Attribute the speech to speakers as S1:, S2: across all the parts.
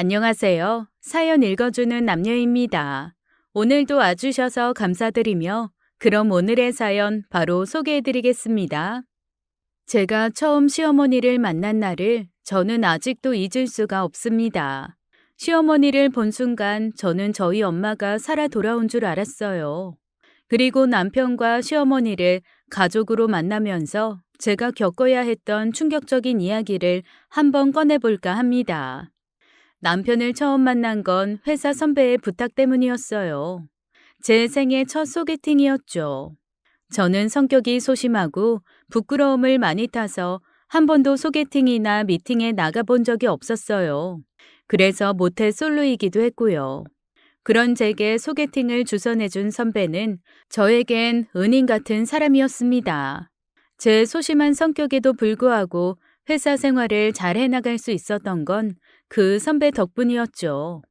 S1: 안녕하세요. 사연 읽어주는 남녀입니다. 오늘도 와주셔서 감사드리며 그럼 오늘의 사연 바로 소개해드리겠습니다. 제가 처음 시어머니를 만난 날을 저는 아직도 잊을 수가 없습니다. 시어머니를 본 순간 저는 저희 엄마가 살아 돌아온 줄 알았어요. 그리고 남편과 시어머니를 가족으로 만나면서 제가 겪어야 했던 충격적인 이야기를 한번 꺼내볼까 합니다. 남편을 처음 만난 건 회사 선배의 부탁 때문이었어요. 제 생애 첫 소개팅이었죠. 저는 성격이 소심하고 부끄러움을 많이 타서 한 번도 소개팅이나 미팅에 나가본 적이 없었어요. 그래서 모태 솔로이기도 했고요. 그런 제게 소개팅을 주선해준 선배는 저에겐 은인 같은 사람이었습니다. 제 소심한 성격에도 불구하고 회사 생활을 잘 해나갈 수 있었던 건 그 선배 덕분이었죠.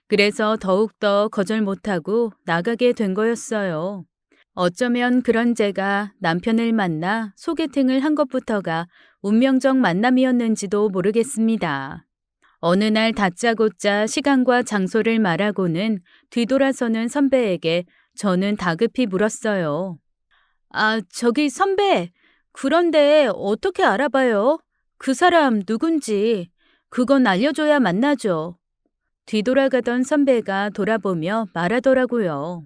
S1: 그래서 더욱더 거절 못하고 나가게 된 거였어요. 어쩌면 그런 제가 남편을 만나 소개팅을 한 것부터가 운명적 만남이었는지도 모르겠습니다. 어느 날 다짜고짜 시간과 장소를 말하고는 뒤돌아서는 선배에게 저는 다급히 물었어요. 저기 선배, 그런데 어떻게 알아봐요? 그 사람 누군지. 그건 알려줘야 만나죠. 뒤돌아가던 선배가 돌아보며 말하더라고요.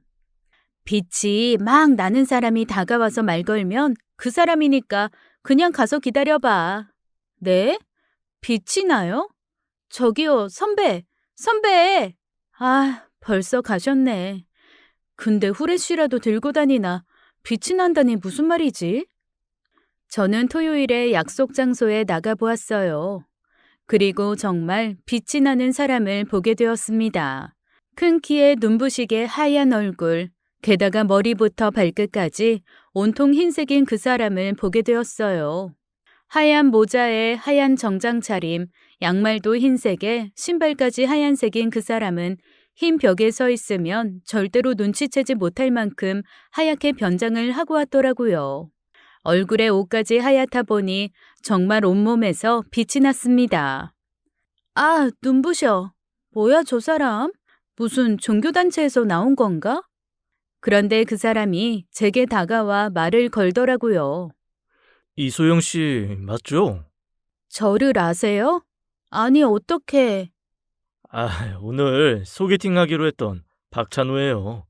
S1: 빛이 막 나는 사람이 다가와서 말 걸면 그 사람이니까 그냥 가서 기다려봐. 네? 빛이 나요? 저기요, 선배, 선배! 벌써 가셨네. 근데 후레쉬라도 들고 다니나 빛이 난다니 무슨 말이지? 저는 토요일에 약속 장소에 나가보았어요. 그리고 정말 빛이 나는 사람을 보게 되었습니다. 큰 키에 눈부시게 하얀 얼굴, 게다가 머리부터 발끝까지 온통 흰색인 그 사람을 보게 되었어요. 하얀 모자에 하얀 정장 차림, 양말도 흰색에 신발까지 하얀색인 그 사람은 흰 벽에 서 있으면 절대로 눈치채지 못할 만큼 하얗게 변장을 하고 왔더라고요. 얼굴에 옷까지 하얗다 보니 정말 온몸에서 빛이 났습니다. 눈부셔. 뭐야 저 사람? 무슨 종교단체에서 나온 건가? 그런데 그 사람이 제게 다가와 말을 걸더라고요.
S2: 이소영 씨 맞죠?
S1: 저를 아세요? 아니 어떻게?
S2: 오늘 소개팅 하기로 했던 박찬호예요.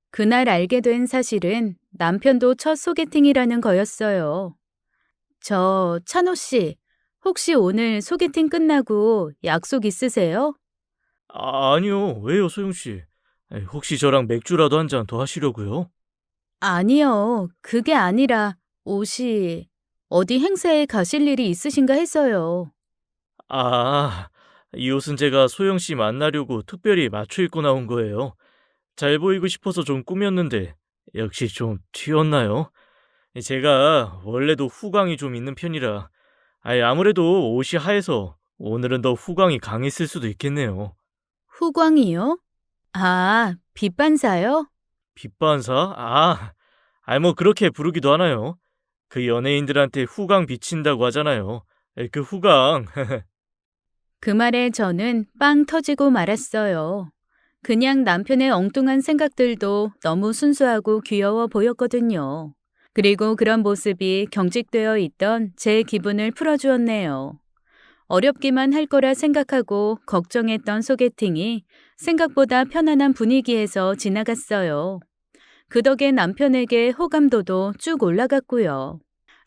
S1: 그날 알게 된 사실은 남편도 첫 소개팅이라는 거였어요. 찬호 씨, 혹시 오늘 소개팅 끝나고 약속 있으세요?
S2: 아니요. 왜요, 소영 씨? 혹시 저랑 맥주라도 한 잔 더 하시려고요?
S1: 아니요, 그게 아니라 옷이 어디 행사에 가실 일이 있으신가 해서요.
S2: 아, 이 옷은 제가 소영 씨 만나려고 특별히 맞춰 입고 나온 거예요. 잘 보이고 싶어서 좀 꾸몄는데 역시 좀 튀었나요? 제가 원래도 후광이 좀 있는 편이라 아무래도 옷이 하얘서 오늘은 더 후광이 강했을 수도 있겠네요.
S1: 후광이요? 빛반사요?
S2: 빛반사? 뭐 그렇게 부르기도 하나요? 그 연예인들한테 후광 비친다고 하잖아요. 그 후광.
S1: 그 말에 저는 빵 터지고 말았어요. 그냥 남편의 엉뚱한 생각들도 너무 순수하고 귀여워 보였거든요. 그리고 그런 모습이 경직되어 있던 제 기분을 풀어주었네요. 어렵기만 할 거라 생각하고 걱정했던 소개팅이 생각보다 편안한 분위기에서 지나갔어요. 그 덕에 남편에게 호감도도 쭉 올라갔고요.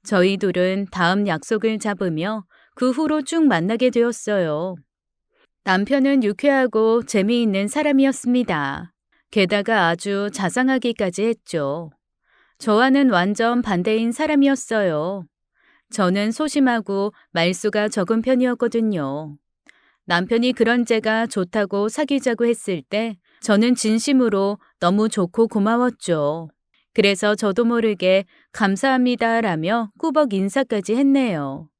S1: 저희 둘은 다음 약속을 잡으며 그 후로 쭉 만나게 되었어요. 남편은 유쾌하고 재미있는 사람이었습니다. 게다가 아주 자상하기까지 했죠. 저와는 완전 반대인 사람이었어요. 저는 소심하고 말수가 적은 편이었거든요. 남편이 그런 제가 좋다고 사귀자고 했을 때 저는 진심으로 너무 좋고 고마웠죠. 그래서 저도 모르게 감사합니다라며 꾸벅 인사까지 했네요.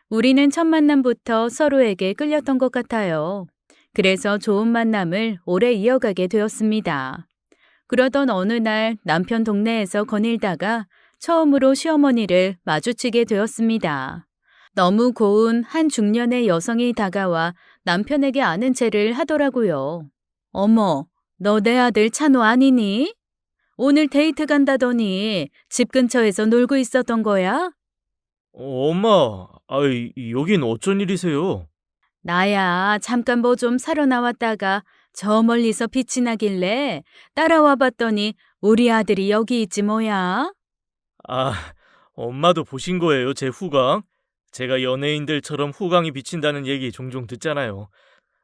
S1: 우리는 첫 만남부터 서로에게 끌렸던 것 같아요. 그래서 좋은 만남을 오래 이어가게 되었습니다. 그러던 어느 날 남편 동네에서 거닐다가 처음으로 시어머니를 마주치게 되었습니다. 너무 고운 한 중년의 여성이 다가와 남편에게 아는 체를 하더라고요. 어머, 너 내 아들 찬호 아니니? 오늘 데이트 간다더니 집 근처에서 놀고 있었던 거야?
S2: 엄마, 여긴 어쩐 일이세요?
S1: 나야 잠깐 뭐 좀 사러 나왔다가 저 멀리서 빛이 나길래 따라와 봤더니 우리 아들이 여기 있지 뭐야?
S2: 아, 엄마도 보신 거예요, 제 후광? 제가 연예인들처럼 후광이 비친다는 얘기 종종 듣잖아요.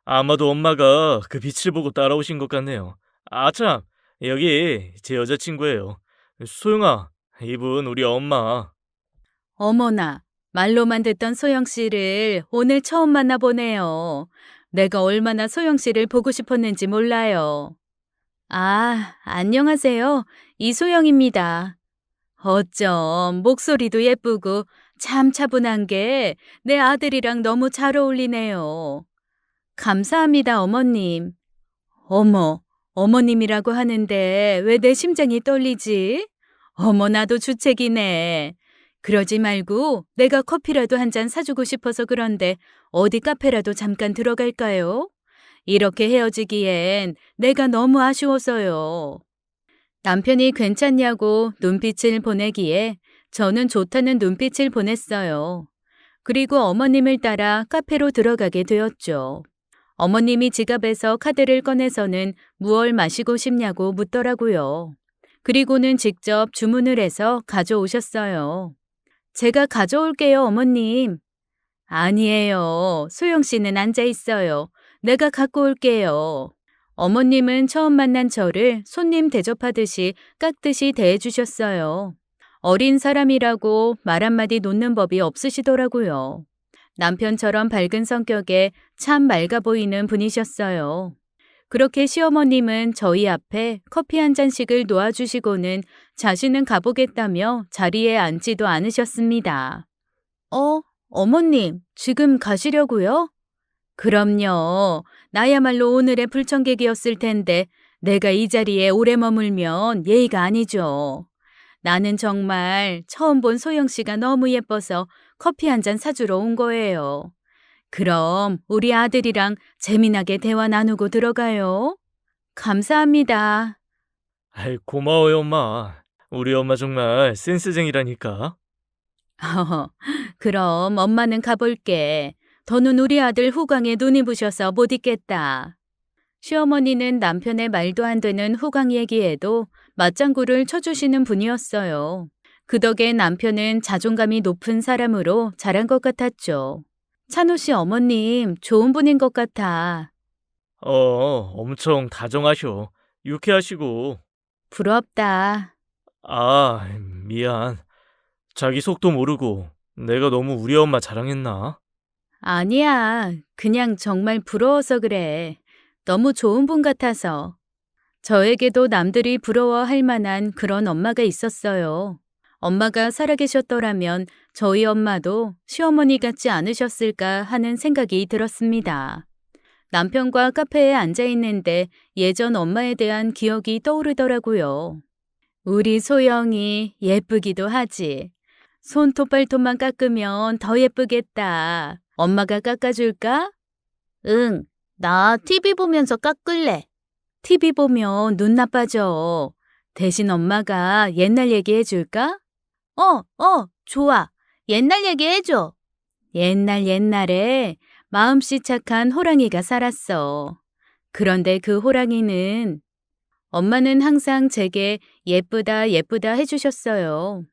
S2: 아마도 엄마가 그 빛을 보고 따라오신 것 같네요. 참, 여기 제 여자친구예요. 소영아, 이분 우리 엄마.
S1: 어머나, 말로만 듣던 소영 씨를 오늘 처음 만나보네요. 내가 얼마나 소영 씨를 보고 싶었는지 몰라요. 아, 안녕하세요. 이소영입니다. 어쩜 목소리도 예쁘고 참 차분한 게 내 아들이랑 너무 잘 어울리네요. 감사합니다, 어머님. 어머, 어머님이라고 하는데 왜 내 심장이 떨리지? 어머, 나도 주책이네. 그러지 말고 내가 커피라도 한 잔 사주고 싶어서 그런데 어디 카페라도 잠깐 들어갈까요? 이렇게 헤어지기엔 내가 너무 아쉬워서요. 남편이 괜찮냐고 눈빛을 보내기에 저는 좋다는 눈빛을 보냈어요. 그리고 어머님을 따라 카페로 들어가게 되었죠. 어머님이 지갑에서 카드를 꺼내서는 무얼 마시고 싶냐고 묻더라고요. 그리고는 직접 주문을 해서 가져오셨어요. 제가 가져올게요, 어머님. 아니에요. 소영 씨는 앉아 있어요. 내가 갖고 올게요. 어머님은 처음 만난 저를 손님 대접하듯이 깍듯이 대해주셨어요. 어린 사람이라고 말 한마디 놓는 법이 없으시더라고요. 남편처럼 밝은 성격에 참 맑아 보이는 분이셨어요. 그렇게 시어머님은 저희 앞에 커피 한 잔씩을 놓아주시고는 자신은 가보겠다며 자리에 앉지도 않으셨습니다. 어머님, 지금 가시려고요? 그럼요. 나야말로 오늘의 불청객이었을 텐데 내가 이 자리에 오래 머물면 예의가 아니죠. 나는 정말 처음 본 소영 씨가 너무 예뻐서 커피 한 잔 사주러 온 거예요. 그럼 우리 아들이랑 재미나게 대화 나누고 들어가요. 감사합니다.
S2: 고마워요, 엄마. 우리 엄마 정말 센스쟁이라니까.
S1: 그럼 엄마는 가볼게. 더는 우리 아들 후광에 눈이 부셔서 못 있겠다. 시어머니는 남편의 말도 안 되는 후광 얘기에도 맞장구를 쳐주시는 분이었어요. 그 덕에 남편은 자존감이 높은 사람으로 자란 것 같았죠. 찬호 씨 어머님 좋은 분인 것 같아.
S2: 엄청 다정하셔. 유쾌하시고.
S1: 부럽다.
S2: 미안. 자기 속도 모르고 내가 너무 우리 엄마 자랑했나?
S1: 아니야. 그냥 정말 부러워서 그래. 너무 좋은 분 같아서. 저에게도 남들이 부러워할 만한 그런 엄마가 있었어요. 엄마가 살아계셨더라면 저희 엄마도 시어머니 같지 않으셨을까 하는 생각이 들었습니다. 남편과 카페에 앉아 있는데 예전 엄마에 대한 기억이 떠오르더라고요. 우리 소영이 예쁘기도 하지. 손톱 발톱만 깎으면 더 예쁘겠다. 엄마가 깎아줄까? 응, 나 TV 보면서 깎을래. TV 보면 눈 나빠져. 대신 엄마가 옛날 얘기해 줄까? 좋아. 옛날 얘기해줘. 옛날에 마음씨 착한 호랑이가 살았어. 그런데 그 호랑이는 엄마는 항상 제게 예쁘다 예쁘다 해주셨어요.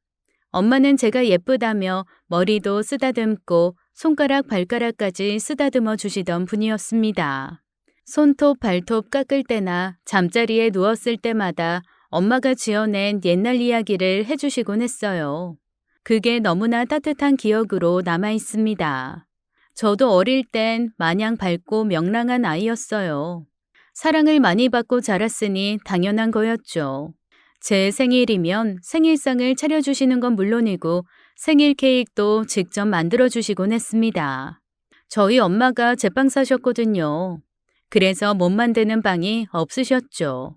S1: 엄마는 제가 예쁘다며 머리도 쓰다듬고 손가락 발가락까지 쓰다듬어 주시던 분이었습니다. 손톱 발톱 깎을 때나 잠자리에 누웠을 때마다 엄마가 지어낸 옛날 이야기를 해주시곤 했어요. 그게 너무나 따뜻한 기억으로 남아 있습니다. 저도 어릴 땐 마냥 밝고 명랑한 아이였어요. 사랑을 많이 받고 자랐으니 당연한 거였죠. 제 생일이면 생일상을 차려주시는 건 물론이고 생일 케이크도 직접 만들어주시곤 했습니다. 저희 엄마가 제빵 사셨거든요. 그래서 못 만드는 빵이 없으셨죠.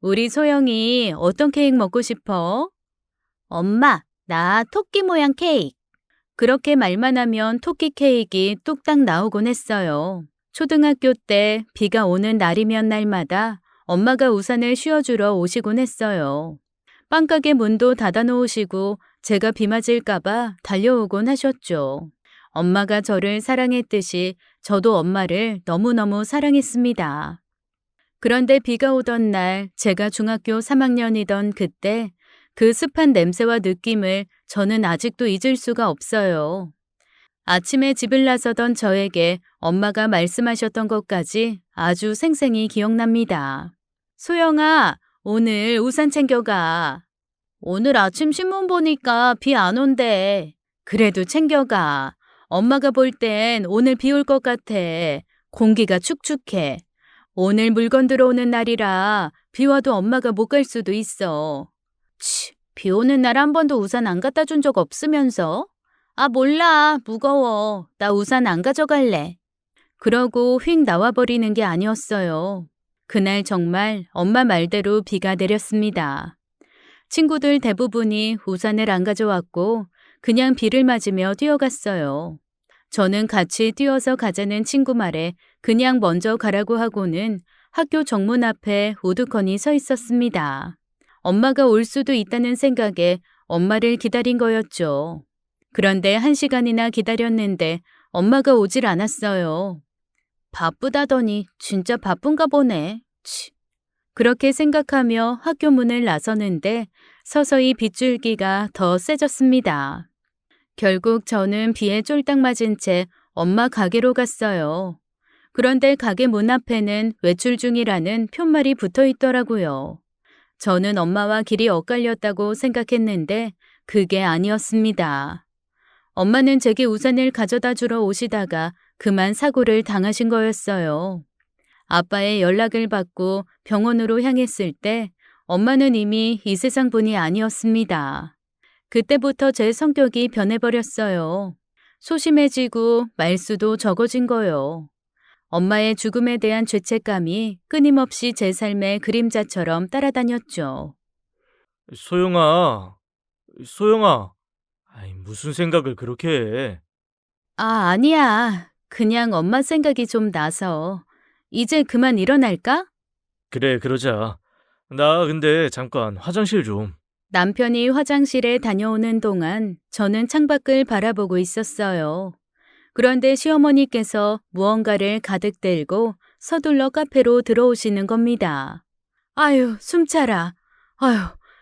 S1: 우리 소영이 어떤 케이크 먹고 싶어? 엄마, 나 토끼 모양 케이크. 그렇게 말만 하면 토끼 케이크가 뚝딱 나오곤 했어요. 초등학교 때 비가 오는 날이면 날마다 엄마가 우산을 씌워주러 오시곤 했어요. 빵가게 문도 닫아놓으시고 제가 비 맞을까봐 달려오곤 하셨죠. 엄마가 저를 사랑했듯이 저도 엄마를 너무너무 사랑했습니다. 그런데 비가 오던 날 제가 중학교 3학년이던 그때 그 습한 냄새와 느낌을 저는 아직도 잊을 수가 없어요. 아침에 집을 나서던 저에게 엄마가 말씀하셨던 것까지 아주 생생히 기억납니다. 소영아, 오늘 우산 챙겨가. 오늘 아침 신문 보니까 비 안 온대. 그래도 챙겨가. 엄마가 볼 땐 오늘 비 올 것 같아. 공기가 축축해. 오늘 물건 들어오는 날이라 비 와도 엄마가 못 갈 수도 있어. 비 오는 날 한 번도 우산 안 갖다 준 적 없으면서? 아, 몰라. 무거워. 나 우산 안 가져갈래. 그러고 휙 나와버리는 게 아니었어요. 그날 정말 엄마 말대로 비가 내렸습니다. 친구들 대부분이 우산을 안 가져왔고 그냥 비를 맞으며 뛰어갔어요. 저는 같이 뛰어서 가자는 친구 말에 그냥 먼저 가라고 하고는 학교 정문 앞에 우두커니 서 있었습니다. 엄마가 올 수도 있다는 생각에 엄마를 기다린 거였죠. 그런데 1시간이나 기다렸는데 엄마가 오질 않았어요. 바쁘다더니 진짜 바쁜가 보네. 그렇게 생각하며 학교 문을 나서는데 서서히 빗줄기가 더 세졌습니다. 결국 저는 비에 쫄딱 맞은 채 엄마 가게로 갔어요. 그런데 가게 문 앞에는 외출 중이라는 푯말이 붙어 있더라고요. 저는 엄마와 길이 엇갈렸다고 생각했는데 그게 아니었습니다. 엄마는 제게 우산을 가져다 주러 오시다가 그만 사고를 당하신 거였어요. 아빠의 연락을 받고 병원으로 향했을 때 엄마는 이미 이 세상 분이 아니었습니다. 그때부터 제 성격이 변해버렸어요. 소심해지고 말수도 적어진 거요. 엄마의 죽음에 대한 죄책감이 끊임없이 제 삶의 그림자처럼 따라다녔죠.
S2: 소영아, 소영아. 아이, 무슨 생각을 그렇게 해?
S1: 아, 아니야. 그냥 엄마 생각이 좀 나서. 이제 그만 일어날까?
S2: 그래, 그러자. 나 근데 잠깐 화장실 좀.
S1: 남편이 화장실에 다녀오는 동안 저는 창밖을 바라보고 있었어요. 그런데 시어머니께서 무언가를 가득 들고 서둘러 카페로 들어오시는 겁니다. 아유, 숨차라. 아유,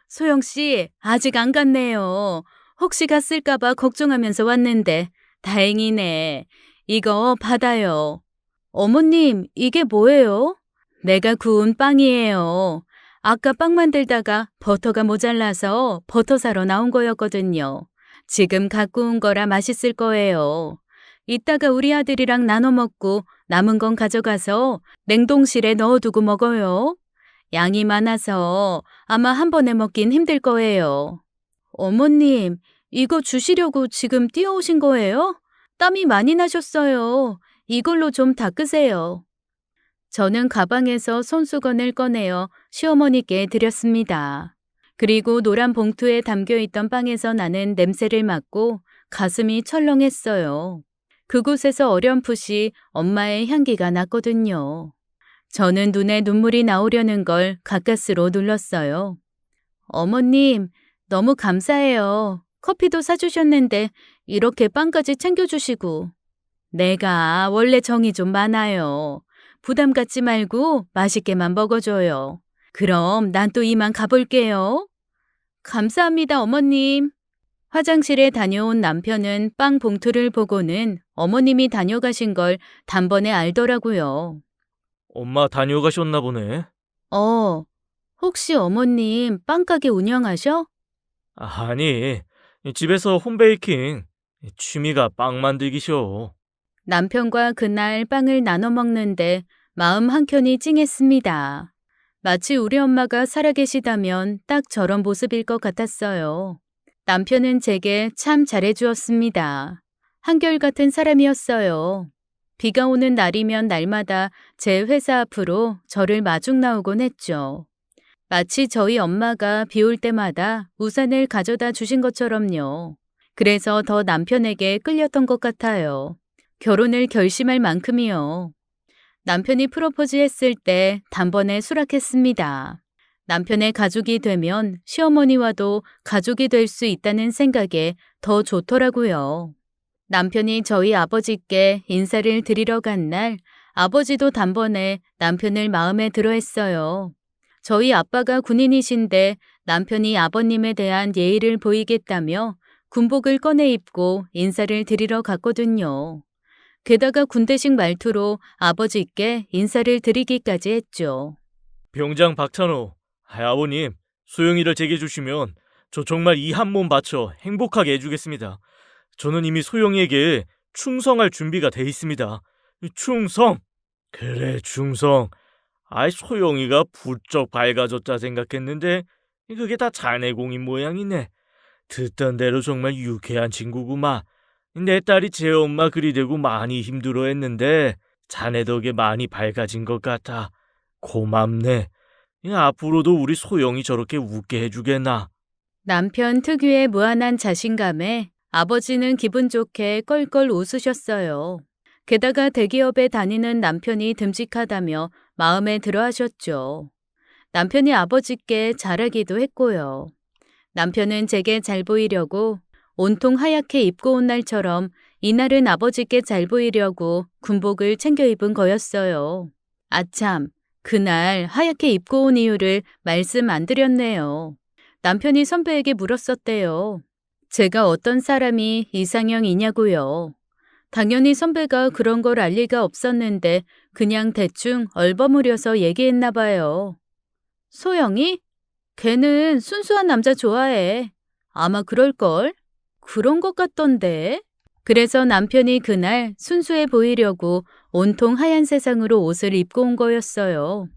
S1: 소영씨, 아직 안 갔네요. 혹시 갔을까봐 걱정하면서 왔는데 다행이네. 이거 받아요. 어머님, 이게 뭐예요? 내가 구운 빵이에요. 아까 빵 만들다가 버터가 모자라서 버터 사러 나온 거였거든요. 지금 갖고 온 거라 맛있을 거예요. 이따가 우리 아들이랑 나눠 먹고 남은 건 가져가서 냉동실에 넣어두고 먹어요. 양이 많아서 아마 한 번에 먹긴 힘들 거예요. 어머님, 이거 주시려고 지금 뛰어오신 거예요? 땀이 많이 나셨어요. 이걸로 좀 닦으세요. 저는 가방에서 손수건을 꺼내어 시어머니께 드렸습니다. 그리고 노란 봉투에 담겨있던 빵에서 나는 냄새를 맡고 가슴이 철렁했어요. 그곳에서 어렴풋이 엄마의 향기가 났거든요. 저는 눈에 눈물이 나오려는 걸 가까스로 눌렀어요. 어머님, 너무 감사해요. 커피도 사주셨는데 이렇게 빵까지 챙겨주시고. 내가 원래 정이 좀 많아요. 부담 갖지 말고 맛있게만 먹어줘요. 그럼 난 또 이만 가볼게요. 감사합니다, 어머님. 화장실에 다녀온 남편은 빵 봉투를 보고는 어머님이 다녀가신 걸 단번에 알더라고요.
S2: 엄마 다녀가셨나 보네.
S1: 혹시 어머님 빵가게 운영하셔?
S2: 아니, 집에서 홈베이킹. 취미가 빵 만들기셔.
S1: 남편과 그날 빵을 나눠 먹는데 마음 한켠이 찡했습니다. 마치 우리 엄마가 살아계시다면 딱 저런 모습일 것 같았어요. 남편은 제게 참 잘해주었습니다. 한결같은 사람이었어요. 비가 오는 날이면 날마다 제 회사 앞으로 저를 마중 나오곤 했죠. 마치 저희 엄마가 비 올 때마다 우산을 가져다 주신 것처럼요. 그래서 더 남편에게 끌렸던 것 같아요. 결혼을 결심할 만큼이요. 남편이 프로포즈 했을 때 단번에 수락했습니다. 남편의 가족이 되면 시어머니와도 가족이 될 수 있다는 생각에 더 좋더라고요. 남편이 저희 아버지께 인사를 드리러 간 날 아버지도 단번에 남편을 마음에 들어 했어요. 저희 아빠가 군인이신데 남편이 아버님에 대한 예의를 보이겠다며 군복을 꺼내 입고 인사를 드리러 갔거든요. 게다가 군대식 말투로 아버지께 인사를 드리기까지 했죠.
S2: 병장 박찬호, 아버님, 소영이를 제게 주시면 저 정말 이 한 몸 바쳐 행복하게 해주겠습니다. 저는 이미 소영이에게 충성할 준비가 돼 있습니다. 충성! 그래, 충성. 소영이가 부쩍 밝아졌다 생각했는데 그게 다 자네 공인 모양이네. 듣던 대로 정말 유쾌한 친구구만. 내 딸이 제 엄마 그리 되고 많이 힘들어했는데 자네 덕에 많이 밝아진 것 같아. 고맙네. 앞으로도 우리 소영이 저렇게 웃게 해주겠나?
S1: 남편 특유의 무한한 자신감에 아버지는 기분 좋게 껄껄 웃으셨어요. 게다가 대기업에 다니는 남편이 듬직하다며 마음에 들어 하셨죠. 남편이 아버지께 잘하기도 했고요. 남편은 제게 잘 보이려고 온통 하얗게 입고 온 날처럼 이날은 아버지께 잘 보이려고 군복을 챙겨 입은 거였어요. 아참, 그날 하얗게 입고 온 이유를 말씀 안 드렸네요. 남편이 선배에게 물었었대요. 제가 어떤 사람이 이상형이냐고요. 당연히 선배가 그런 걸 알 리가 없었는데 그냥 대충 얼버무려서 얘기했나 봐요. 소영이? 걔는 순수한 남자 좋아해. 아마 그럴걸? 그런 것 같던데. 그래서 남편이 그날 순수해 보이려고 온통 하얀 세상으로 옷을 입고 온 거였어요.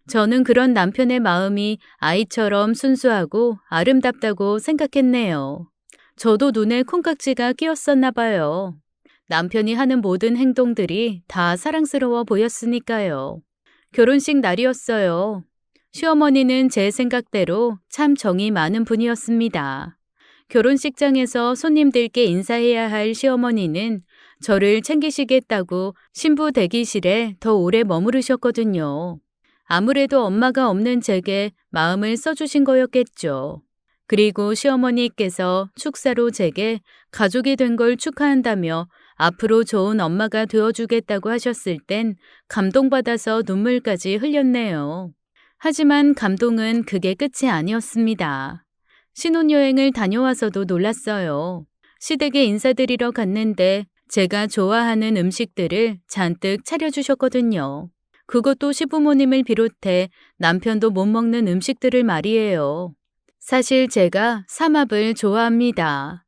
S1: 저는 그런 남편의 마음이 아이처럼 순수하고 아름답다고 생각했네요. 저도 눈에 콩깍지가 끼었었나 봐요. 남편이 하는 모든 행동들이 다 사랑스러워 보였으니까요. 결혼식 날이었어요. 시어머니는 제 생각대로 참 정이 많은 분이었습니다. 결혼식장에서 손님들께 인사해야 할 시어머니는 저를 챙기시겠다고 신부 대기실에 더 오래 머무르셨거든요. 아무래도 엄마가 없는 제게 마음을 써주신 거였겠죠. 그리고 시어머니께서 축사로 제게 가족이 된 걸 축하한다며 앞으로 좋은 엄마가 되어주겠다고 하셨을 땐 감동받아서 눈물까지 흘렸네요. 하지만 감동은 그게 끝이 아니었습니다. 신혼여행을 다녀와서도 놀랐어요. 시댁에 인사드리러 갔는데 제가 좋아하는 음식들을 잔뜩 차려주셨거든요. 그것도 시부모님을 비롯해 남편도 못 먹는 음식들을 말이에요. 사실 제가 삼합을 좋아합니다.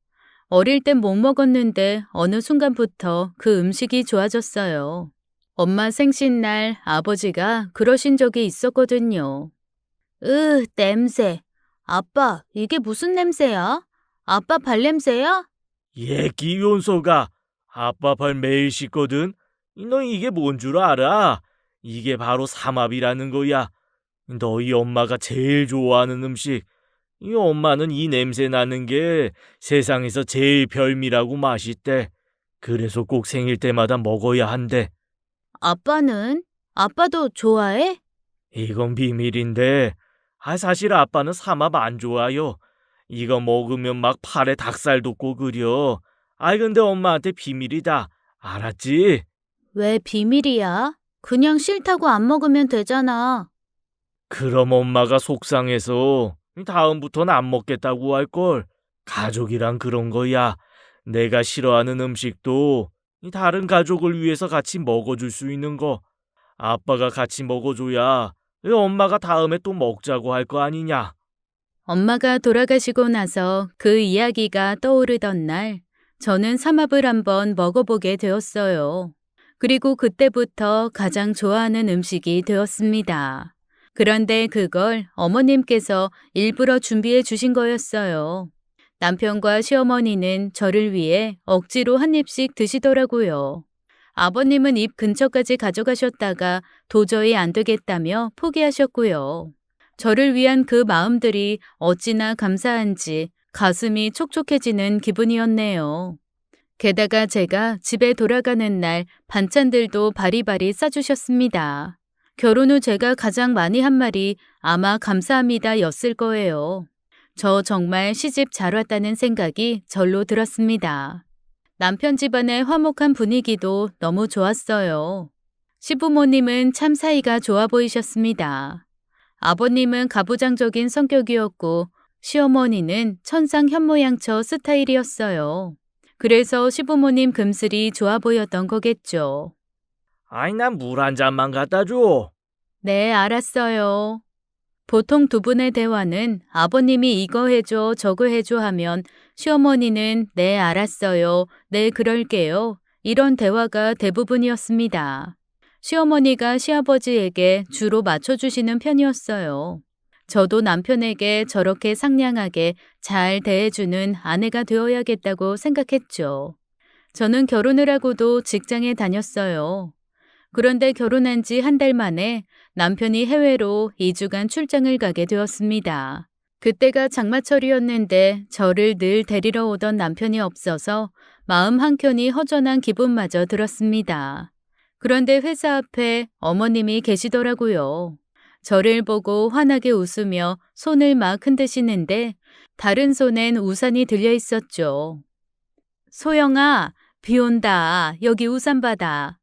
S1: 어릴 땐 못 먹었는데 어느 순간부터 그 음식이 좋아졌어요. 엄마 생신날 아버지가 그러신 적이 있었거든요. 냄새. 아빠, 이게 무슨 냄새야? 아빠 발냄새야?
S2: 기혼소가 아빠 발 매일 씻거든. 너 이게 뭔 줄 알아? 이게 바로 삼합이라는 거야. 너희 엄마가 제일 좋아하는 음식. 이 엄마는 이 냄새 나는 게 세상에서 제일 별미라고 맛있대. 그래서 꼭 생일 때마다 먹어야 한대.
S1: 아빠는? 아빠도 좋아해?
S2: 이건 비밀인데, 사실 아빠는 삼합 안 좋아요. 이거 먹으면 막 팔에 닭살 돋고 그려. 근데 엄마한테 비밀이다. 알았지?
S1: 왜 비밀이야? 그냥 싫다고 안 먹으면 되잖아.
S2: 그럼 엄마가 속상해서 다음부터는 안 먹겠다고 할걸. 가족이란 그런 거야. 내가 싫어하는 음식도 다른 가족을 위해서 같이 먹어줄 수 있는 거. 아빠가 같이 먹어줘야 엄마가 다음에 또 먹자고 할 거 아니냐.
S1: 엄마가 돌아가시고 나서 그 이야기가 떠오르던 날, 저는 삼합을 한번 먹어보게 되었어요. 그리고 그때부터 가장 좋아하는 음식이 되었습니다. 그런데 그걸 어머님께서 일부러 준비해 주신 거였어요. 남편과 시어머니는 저를 위해 억지로 한 입씩 드시더라고요. 아버님은 입 근처까지 가져가셨다가 도저히 안 되겠다며 포기하셨고요. 저를 위한 그 마음들이 어찌나 감사한지 가슴이 촉촉해지는 기분이었네요. 게다가 제가 집에 돌아가는 날 반찬들도 바리바리 싸주셨습니다. 결혼 후 제가 가장 많이 한 말이 아마 감사합니다 였을 거예요. 저 정말 시집 잘 왔다는 생각이 절로 들었습니다. 남편 집안의 화목한 분위기도 너무 좋았어요. 시부모님은 참 사이가 좋아 보이셨습니다. 아버님은 가부장적인 성격이었고 시어머니는 천상 현모양처 스타일이었어요. 그래서 시부모님 금슬이 좋아 보였던 거겠죠.
S2: 아이, 난 물 한 잔만 갖다 줘.
S1: 네, 알았어요. 보통 두 분의 대화는 아버님이 이거 해줘, 저거 해줘 하면 시어머니는 네, 알았어요. 네, 그럴게요. 이런 대화가 대부분이었습니다. 시어머니가 시아버지에게 주로 맞춰주시는 편이었어요. 저도 남편에게 저렇게 상냥하게 잘 대해주는 아내가 되어야겠다고 생각했죠. 저는 결혼을 하고도 직장에 다녔어요. 그런데 결혼한 지 한 달 만에 남편이 해외로 2주간 출장을 가게 되었습니다. 그때가 장마철이었는데 저를 늘 데리러 오던 남편이 없어서 마음 한켠이 허전한 기분마저 들었습니다. 그런데 회사 앞에 어머님이 계시더라고요. 저를 보고 환하게 웃으며 손을 막 흔드시는데 다른 손엔 우산이 들려 있었죠. 소영아, 비 온다. 여기 우산 받아.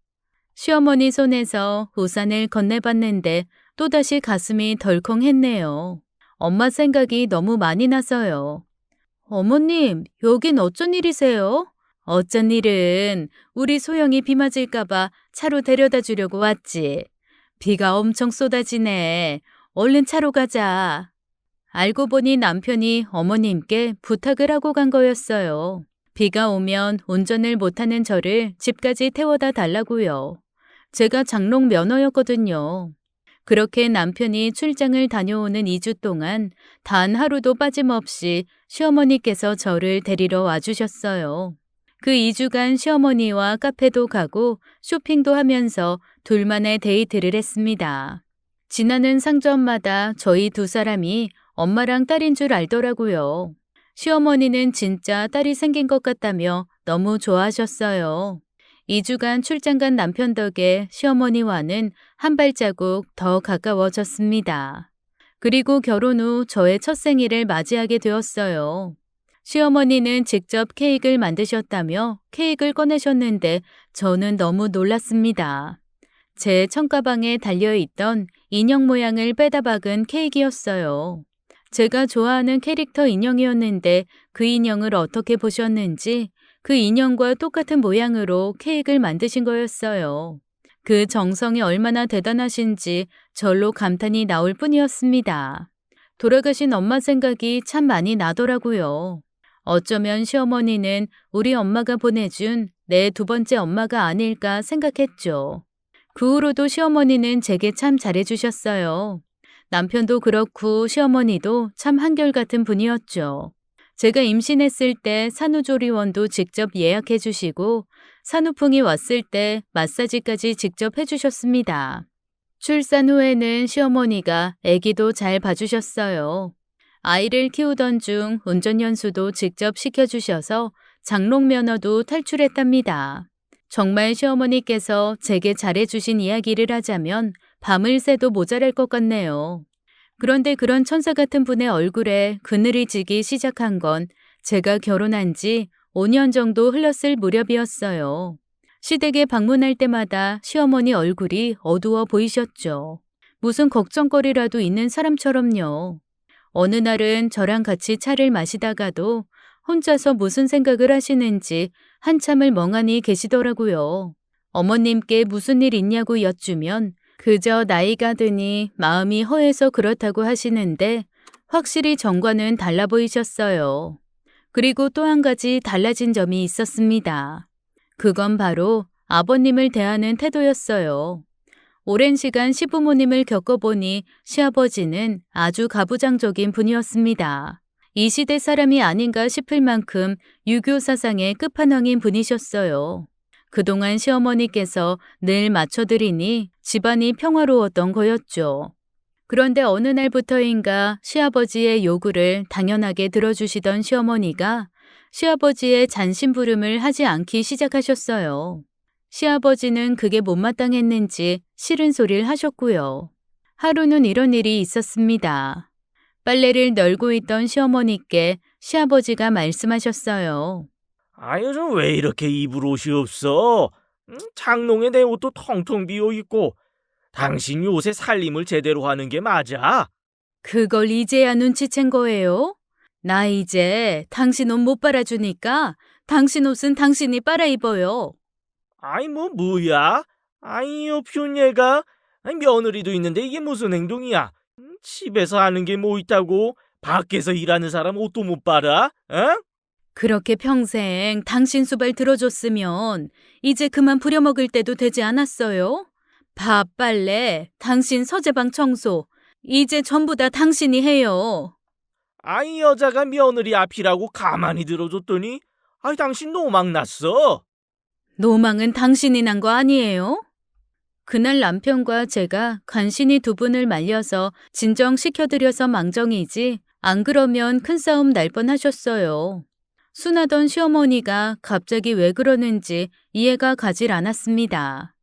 S1: 시어머니 손에서 우산을 건네봤는데 또다시 가슴이 덜컹했네요. 엄마 생각이 너무 많이 나서요. 어머님, 여긴 어쩐 일이세요? 어쩐 일은 우리 소영이 비 맞을까봐 차로 데려다 주려고 왔지. 비가 엄청 쏟아지네. 얼른 차로 가자. 알고 보니 남편이 어머님께 부탁을 하고 간 거였어요. 비가 오면 운전을 못하는 저를 집까지 태워다 달라고요. 제가 장롱 면허였거든요. 그렇게 남편이 출장을 다녀오는 2주 동안 단 하루도 빠짐없이 시어머니께서 저를 데리러 와주셨어요. 그 2주간 시어머니와 카페도 가고 쇼핑도 하면서 둘만의 데이트를 했습니다. 지나는 상점마다 저희 두 사람이 엄마랑 딸인 줄 알더라고요. 시어머니는 진짜 딸이 생긴 것 같다며 너무 좋아하셨어요. 2주간 출장 간 남편 덕에 시어머니와는 한 발자국 더 가까워졌습니다. 그리고 결혼 후 저의 첫 생일을 맞이하게 되었어요. 시어머니는 직접 케이크를 만드셨다며 케이크를 꺼내셨는데 저는 너무 놀랐습니다. 제 청가방에 달려있던 인형 모양을 빼다 박은 케이크였어요. 제가 좋아하는 캐릭터 인형이었는데 그 인형을 어떻게 보셨는지 그 인형과 똑같은 모양으로 케이크를 만드신 거였어요. 그 정성이 얼마나 대단하신지 절로 감탄이 나올 뿐이었습니다. 돌아가신 엄마 생각이 참 많이 나더라고요. 어쩌면 시어머니는 우리 엄마가 보내준 내 두 번째 엄마가 아닐까 생각했죠. 그 후로도 시어머니는 제게 참 잘해주셨어요. 남편도 그렇고 시어머니도 참 한결같은 분이었죠. 제가 임신했을 때 산후조리원도 직접 예약해 주시고 산후풍이 왔을 때 마사지까지 직접 해주셨습니다. 출산 후에는 시어머니가 아기도 잘 봐주셨어요. 아이를 키우던 중 운전연수도 직접 시켜주셔서 장롱 면허도 탈출했답니다. 정말 시어머니께서 제게 잘해주신 이야기를 하자면 밤을 새도 모자랄 것 같네요. 그런데 그런 천사 같은 분의 얼굴에 그늘이 지기 시작한 건 제가 결혼한 지 5년 정도 흘렀을 무렵이었어요. 시댁에 방문할 때마다 시어머니 얼굴이 어두워 보이셨죠. 무슨 걱정거리라도 있는 사람처럼요. 어느 날은 저랑 같이 차를 마시다가도 혼자서 무슨 생각을 하시는지 한참을 멍하니 계시더라고요. 어머님께 무슨 일 있냐고 여쭈면 그저 나이가 드니 마음이 허해서 그렇다고 하시는데 확실히 전과는 달라 보이셨어요. 그리고 또 한 가지 달라진 점이 있었습니다. 그건 바로 아버님을 대하는 태도였어요. 오랜 시간 시부모님을 겪어보니 시아버지는 아주 가부장적인 분이었습니다. 이 시대 사람이 아닌가 싶을 만큼 유교 사상의 끝판왕인 분이셨어요. 그동안 시어머니께서 늘 맞춰드리니 집안이 평화로웠던 거였죠. 그런데 어느 날부터인가 시아버지의 요구를 당연하게 들어주시던 시어머니가 시아버지의 잔심부름을 하지 않기 시작하셨어요. 시아버지는 그게 못마땅했는지 싫은 소리를 하셨고요. 하루는 이런 일이 있었습니다. 빨래를 널고 있던 시어머니께 시아버지가 말씀하셨어요.
S2: 아, 요즘 왜 이렇게 입을 옷이 없어? 장롱에 내 옷도 텅텅 비어 있고. 당신 요새 살림을 제대로 하는 게 맞아?
S1: 그걸 이제야 눈치챈 거예요? 나 이제 당신 옷 못 빨아주니까 당신 옷은 당신이 빨아 입어요.
S2: 아이, 뭐야? 아이, 옆편 얘가 며느리도 있는데 이게 무슨 행동이야? 집에서 하는 게 뭐 있다고? 밖에서 일하는 사람 옷도 못 빨아? 어?
S1: 그렇게 평생 당신 수발 들어줬으면 이제 그만 부려먹을 때도 되지 않았어요? 밥, 빨래, 당신 서재방 청소, 이제 전부 다 당신이 해요.
S2: 아이, 여자가 며느리 앞이라고 가만히 들어줬더니 아이, 당신 노망 났어.
S1: 노망은 당신이 난 거 아니에요? 그날 남편과 제가 간신히 두 분을 말려서 진정시켜드려서 망정이지 안 그러면 큰 싸움 날 뻔하셨어요. 순하던 시어머니가 갑자기 왜 그러는지 이해가 가질 않았습니다.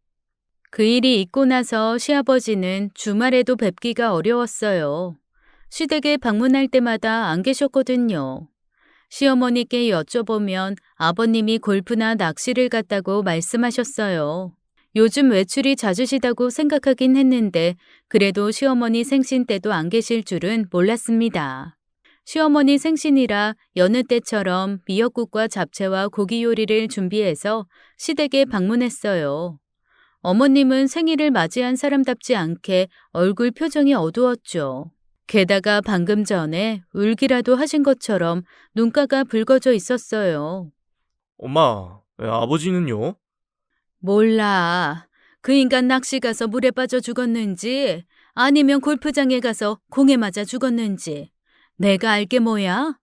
S1: 그 일이 있고 나서 시아버지는 주말에도 뵙기가 어려웠어요. 시댁에 방문할 때마다 안 계셨거든요. 시어머니께 여쭤보면 아버님이 골프나 낚시를 갔다고 말씀하셨어요. 요즘 외출이 잦으시다고 생각하긴 했는데 그래도 시어머니 생신 때도 안 계실 줄은 몰랐습니다. 시어머니 생신이라 여느 때처럼 미역국과 잡채와 고기 요리를 준비해서 시댁에 방문했어요. 어머님은 생일을 맞이한 사람답지 않게 얼굴 표정이 어두웠죠. 게다가 방금 전에 울기라도 하신 것처럼 눈가가 붉어져 있었어요.
S2: 엄마, 아버지는요?
S1: 몰라. 그 인간 낚시 가서 물에 빠져 죽었는지 아니면 골프장에 가서 공에 맞아 죽었는지 내가 알게 뭐야?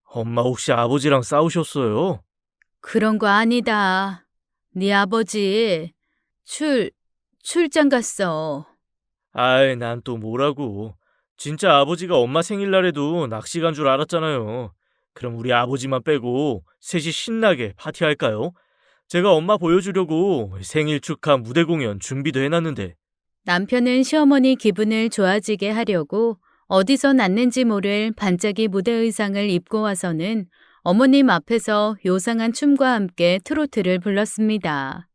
S2: 엄마 혹시 아버지랑 싸우셨어요?
S1: 그런 거 아니다. 네 아버지 출장 갔어.
S2: 아이, 난 또 뭐라고. 진짜 아버지가 엄마 생일날에도 낚시 간 줄 알았잖아요. 그럼 우리 아버지만 빼고 셋이 신나게 파티할까요? 제가 엄마 보여주려고 생일 축하 무대 공연 준비도 해놨는데.
S1: 남편은 시어머니 기분을 좋아지게 하려고 어디서 났는지 모를 반짝이 무대 의상을 입고 와서는 어머님 앞에서 요상한 춤과 함께 트로트를 불렀습니다.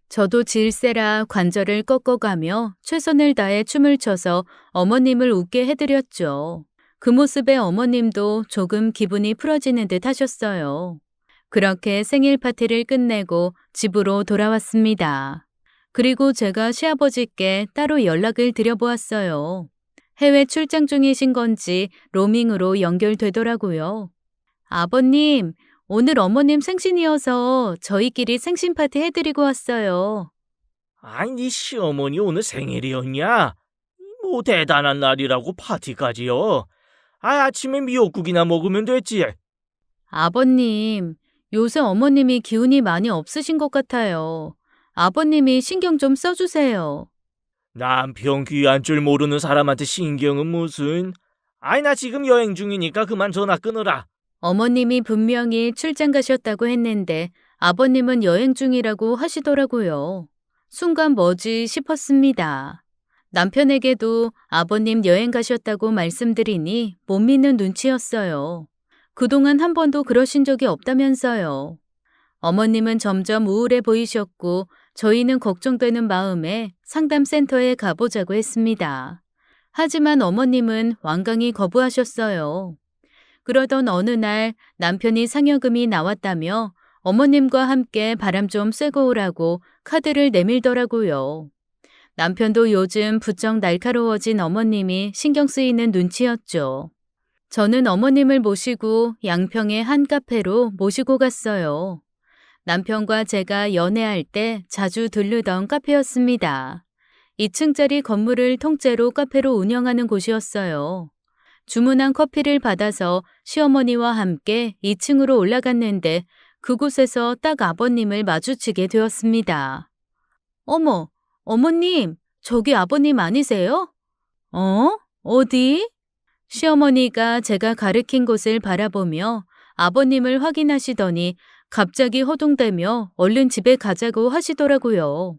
S1: 저도 질세라 관절을 꺾어가며 최선을 다해 춤을 춰서 어머님을 웃게 해드렸죠. 그 모습에 어머님도 조금 기분이 풀어지는 듯 하셨어요. 그렇게 생일 파티를 끝내고 집으로 돌아왔습니다. 그리고 제가 시아버지께 따로 연락을 드려보았어요. 해외 출장 중이신 건지 로밍으로 연결되더라고요. 아버님, 오늘 어머님 생신이어서 저희끼리 생신 파티 해드리고 왔어요.
S2: 아이, 네 시어머니 오늘 생일이었냐? 뭐 대단한 날이라고 파티까지요? 아, 아침에 미역국이나 먹으면 됐지.
S1: 아버님, 요새 어머님이 기운이 많이 없으신 것 같아요. 아버님이 신경 좀 써주세요.
S2: 남편 귀한 줄 모르는 사람한테 신경은 무슨. 아이, 나 지금 여행 중이니까 그만 전화 끊으라.
S1: 어머님이 분명히 출장 가셨다고 했는데 아버님은 여행 중이라고 하시더라고요. 순간 뭐지 싶었습니다. 남편에게도 아버님 여행 가셨다고 말씀드리니 못 믿는 눈치였어요. 그동안 한 번도 그러신 적이 없다면서요. 어머님은 점점 우울해 보이셨고 저희는 걱정되는 마음에 상담센터에 가보자고 했습니다. 하지만 어머님은 완강히 거부하셨어요. 그러던 어느 날 남편이 상여금이 나왔다며 어머님과 함께 바람 좀 쐬고 오라고 카드를 내밀더라고요. 남편도 요즘 부쩍 날카로워진 어머님이 신경 쓰이는 눈치였죠. 저는 어머님을 모시고 양평의 한 카페로 모시고 갔어요. 남편과 제가 연애할 때 자주 들르던 카페였습니다. 2층짜리 건물을 통째로 카페로 운영하는 곳이었어요. 주문한 커피를 받아서 시어머니와 함께 2층으로 올라갔는데 그곳에서 딱 아버님을 마주치게 되었습니다. 어머, 어머님, 저기 아버님 아니세요? 어디? 시어머니가 제가 가리킨 곳을 바라보며 아버님을 확인하시더니 갑자기 허둥대며 얼른 집에 가자고 하시더라고요.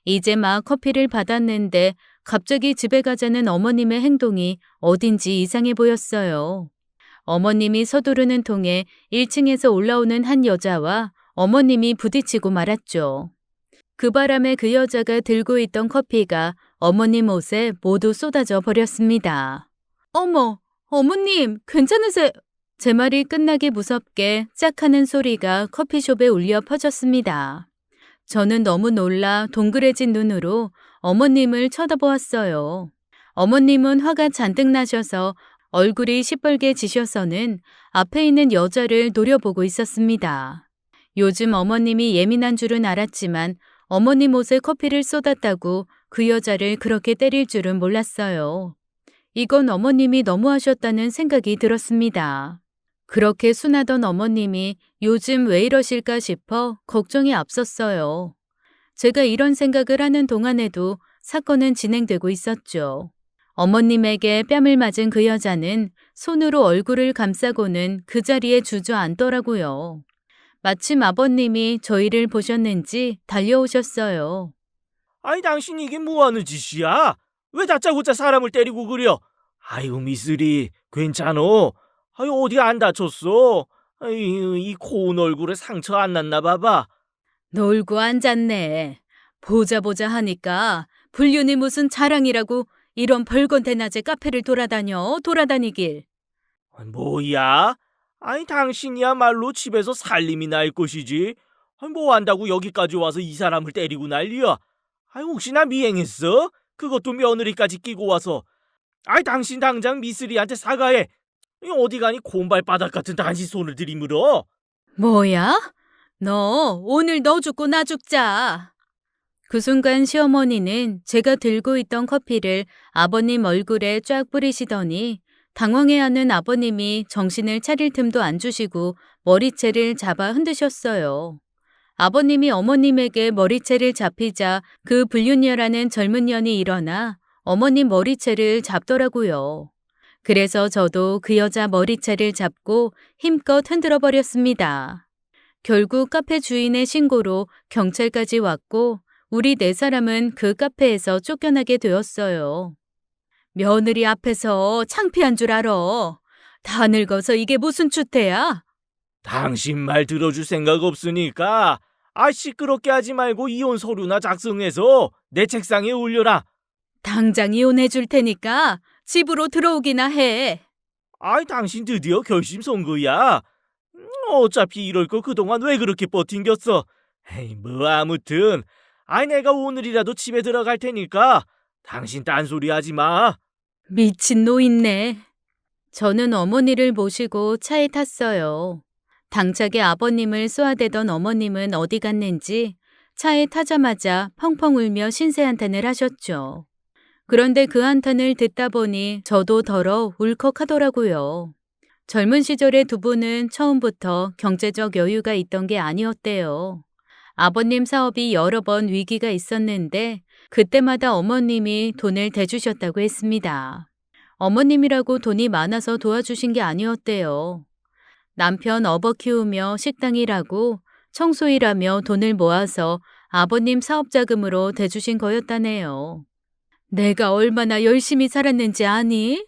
S1: 이제 막 커피를 받았는데 갑자기 집에 가자는 어머님의 행동이 어딘지 이상해 보였어요. 어머님이 서두르는 통에 1층에서 올라오는 한 여자와 어머님이 부딪히고 말았죠. 그 바람에 그 여자가 들고 있던 커피가 어머님 옷에 모두 쏟아져 버렸습니다. 어머, 어머님, 괜찮으세요? 제 말이 끝나기 무섭게 짝 하는 소리가 커피숍에 울려 퍼졌습니다. 저는 너무 놀라 동그래진 눈으로 어머님을 쳐다보았어요. 어머님은 화가 잔뜩 나셔서 얼굴이 시뻘게 지셔서는 앞에 있는 여자를 노려보고 있었습니다. 요즘 어머님이 예민한 줄은 알았지만 어머님 옷에 커피를 쏟았다고 그 여자를 그렇게 때릴 줄은 몰랐어요. 이건 어머님이 너무하셨다는 생각이 들었습니다. 그렇게 순하던 어머님이 요즘 왜 이러실까 싶어 걱정이 앞섰어요. 제가 이런 생각을 하는 동안에도 사건은 진행되고 있었죠. 어머님에게 뺨을 맞은 그 여자는 손으로 얼굴을 감싸고는 그 자리에 주저앉더라고요. 마침 아버님이 저희를 보셨는지 달려오셨어요.
S2: 아니, 당신 이게 뭐하는 짓이야? 왜 다짜고짜 사람을 때리고 그려? 아이고, 미쓰리, 괜찮어? 아유, 어디 안 다쳤어? 아유, 이 고운 얼굴에 상처 안 났나 봐봐.
S1: 놀고 앉았네. 보자 하니까 불륜이 무슨 자랑이라고 이런 벌건대 낮에 카페를 돌아다니길.
S2: 뭐야? 아니, 당신이야말로 집에서 살림이 날 것이지. 아니, 뭐 한다고 여기까지 와서 이 사람을 때리고 난리야? 아니, 혹시나 미행했어? 그것도 며느리까지 끼고 와서. 아니, 당신 당장 미쓰리한테 사과해. 어디 가니 곰발바닥 같은 당신 손을 들이밀어?
S1: 뭐야? 너 오늘 너 죽고 나 죽자. 그 순간 시어머니는 제가 들고 있던 커피를 아버님 얼굴에 쫙 뿌리시더니 당황해하는 아버님이 정신을 차릴 틈도 안 주시고 머리채를 잡아 흔드셨어요. 아버님이 어머님에게 머리채를 잡히자 그 불륜녀라는 젊은 년이 일어나 어머님 머리채를 잡더라고요. 그래서 저도 그 여자 머리채를 잡고 힘껏 흔들어 버렸습니다. 결국 카페 주인의 신고로 경찰까지 왔고 우리 4사람은 그 카페에서 쫓겨나게 되었어요. 며느리 앞에서 창피한 줄 알아. 다 늙어서 이게 무슨 추태야?
S2: 당신 말 들어줄 생각 없으니까 시끄럽게 하지 말고 이혼 서류나 작성해서 내 책상에 올려라.
S1: 당장 이혼해 줄 테니까 집으로 들어오기나 해.
S2: 당신 드디어 결심 선 거야. 어차피 이럴 거 그동안 왜 그렇게 버틴겼어? 에이, 뭐 아무튼 내가 오늘이라도 집에 들어갈 테니까 당신 딴소리 하지 마.
S1: 미친 노인네. 저는 어머니를 모시고 차에 탔어요. 당차게 아버님을 쏘아대던 어머님은 어디 갔는지 차에 타자마자 펑펑 울며 신세 한탄을 하셨죠. 그런데 그 한탄을 듣다 보니 저도 덜어 울컥하더라고요. 젊은 시절의 두 분은 처음부터 경제적 여유가 있던 게 아니었대요. 아버님 사업이 여러 번 위기가 있었는데 그때마다 어머님이 돈을 대주셨다고 했습니다. 어머님이라고 돈이 많아서 도와주신 게 아니었대요. 남편 업어 키우며 식당 일하고 청소 일하며 돈을 모아서 아버님 사업 자금으로 대주신 거였다네요. 내가 얼마나 열심히 살았는지 아니?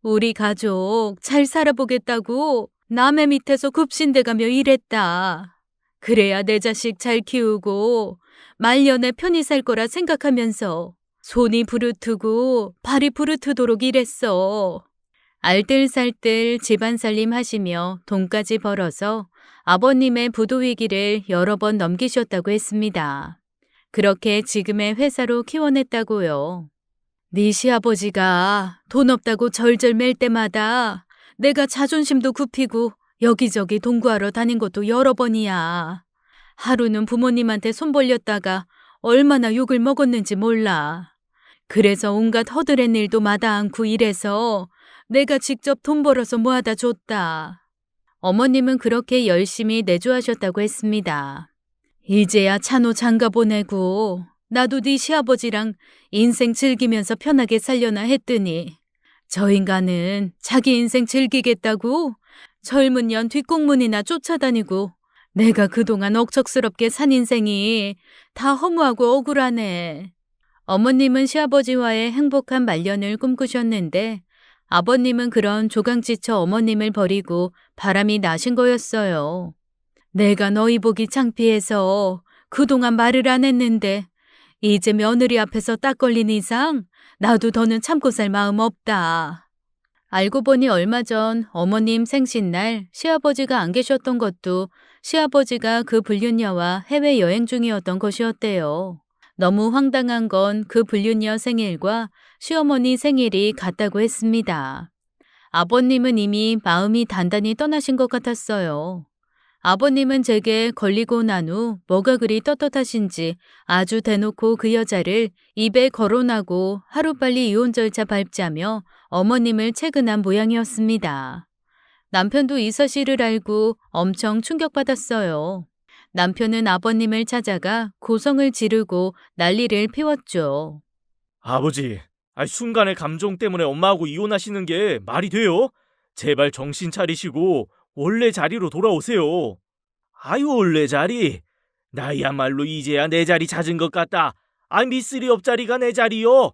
S1: 우리 가족 잘 살아보겠다고 남의 밑에서 굽신대가며 일했다. 그래야 내 자식 잘 키우고 말년에 편히 살 거라 생각하면서 손이 부르트고 발이 부르트도록 일했어. 알뜰살뜰 집안 살림 하시며 돈까지 벌어서 아버님의 부도 위기를 여러 번 넘기셨다고 했습니다. 그렇게 지금의 회사로 키워냈다고요. 네 시아버지가 돈 없다고 절절 맬 때마다 내가 자존심도 굽히고 여기저기 동구하러 다닌 것도 여러 번이야. 하루는 부모님한테 손 벌렸다가 얼마나 욕을 먹었는지 몰라. 그래서 온갖 허드렛 일도 마다 않고 일해서 내가 직접 돈 벌어서 모아다 줬다. 어머님은 그렇게 열심히 내조하셨다고 했습니다. 이제야 찬호 장가 보내고 나도 네 시아버지랑 인생 즐기면서 편하게 살려나 했더니 저 인간은 자기 인생 즐기겠다고 젊은 년 뒷공문이나 쫓아다니고 내가 그동안 억척스럽게 산 인생이 다 허무하고 억울하네. 어머님은 시아버지와의 행복한 말년을 꿈꾸셨는데 아버님은 그런 조강지처 어머님을 버리고 바람이 나신 거였어요. 내가 너희 보기 창피해서 그동안 말을 안 했는데 이제 며느리 앞에서 딱 걸린 이상 나도 더는 참고 살 마음 없다. 알고 보니 얼마 전 어머님 생신날 시아버지가 안 계셨던 것도 시아버지가 그 불륜녀와 해외여행 중이었던 것이었대요. 너무 황당한 건 그 불륜녀 생일과 시어머니 생일이 같다고 했습니다. 아버님은 이미 마음이 단단히 떠나신 것 같았어요. 아버님은 제게 걸리고 난 후 뭐가 그리 떳떳하신지 아주 대놓고 그 여자를 입에 거론하고 하루빨리 이혼 절차 밟자며 어머님을 채근한 모양이었습니다. 남편도 이 사실을 알고 엄청 충격받았어요. 남편은 아버님을 찾아가 고성을 지르고 난리를 피웠죠.
S2: 아버지, 순간의 감정 때문에 엄마하고 이혼하시는 게 말이 돼요? 제발 정신 차리시고 원래 자리로 돌아오세요. 원래 자리? 나야말로 이제야 내 자리 찾은 것 같다. 미쓰리 옆자리가 내 자리요.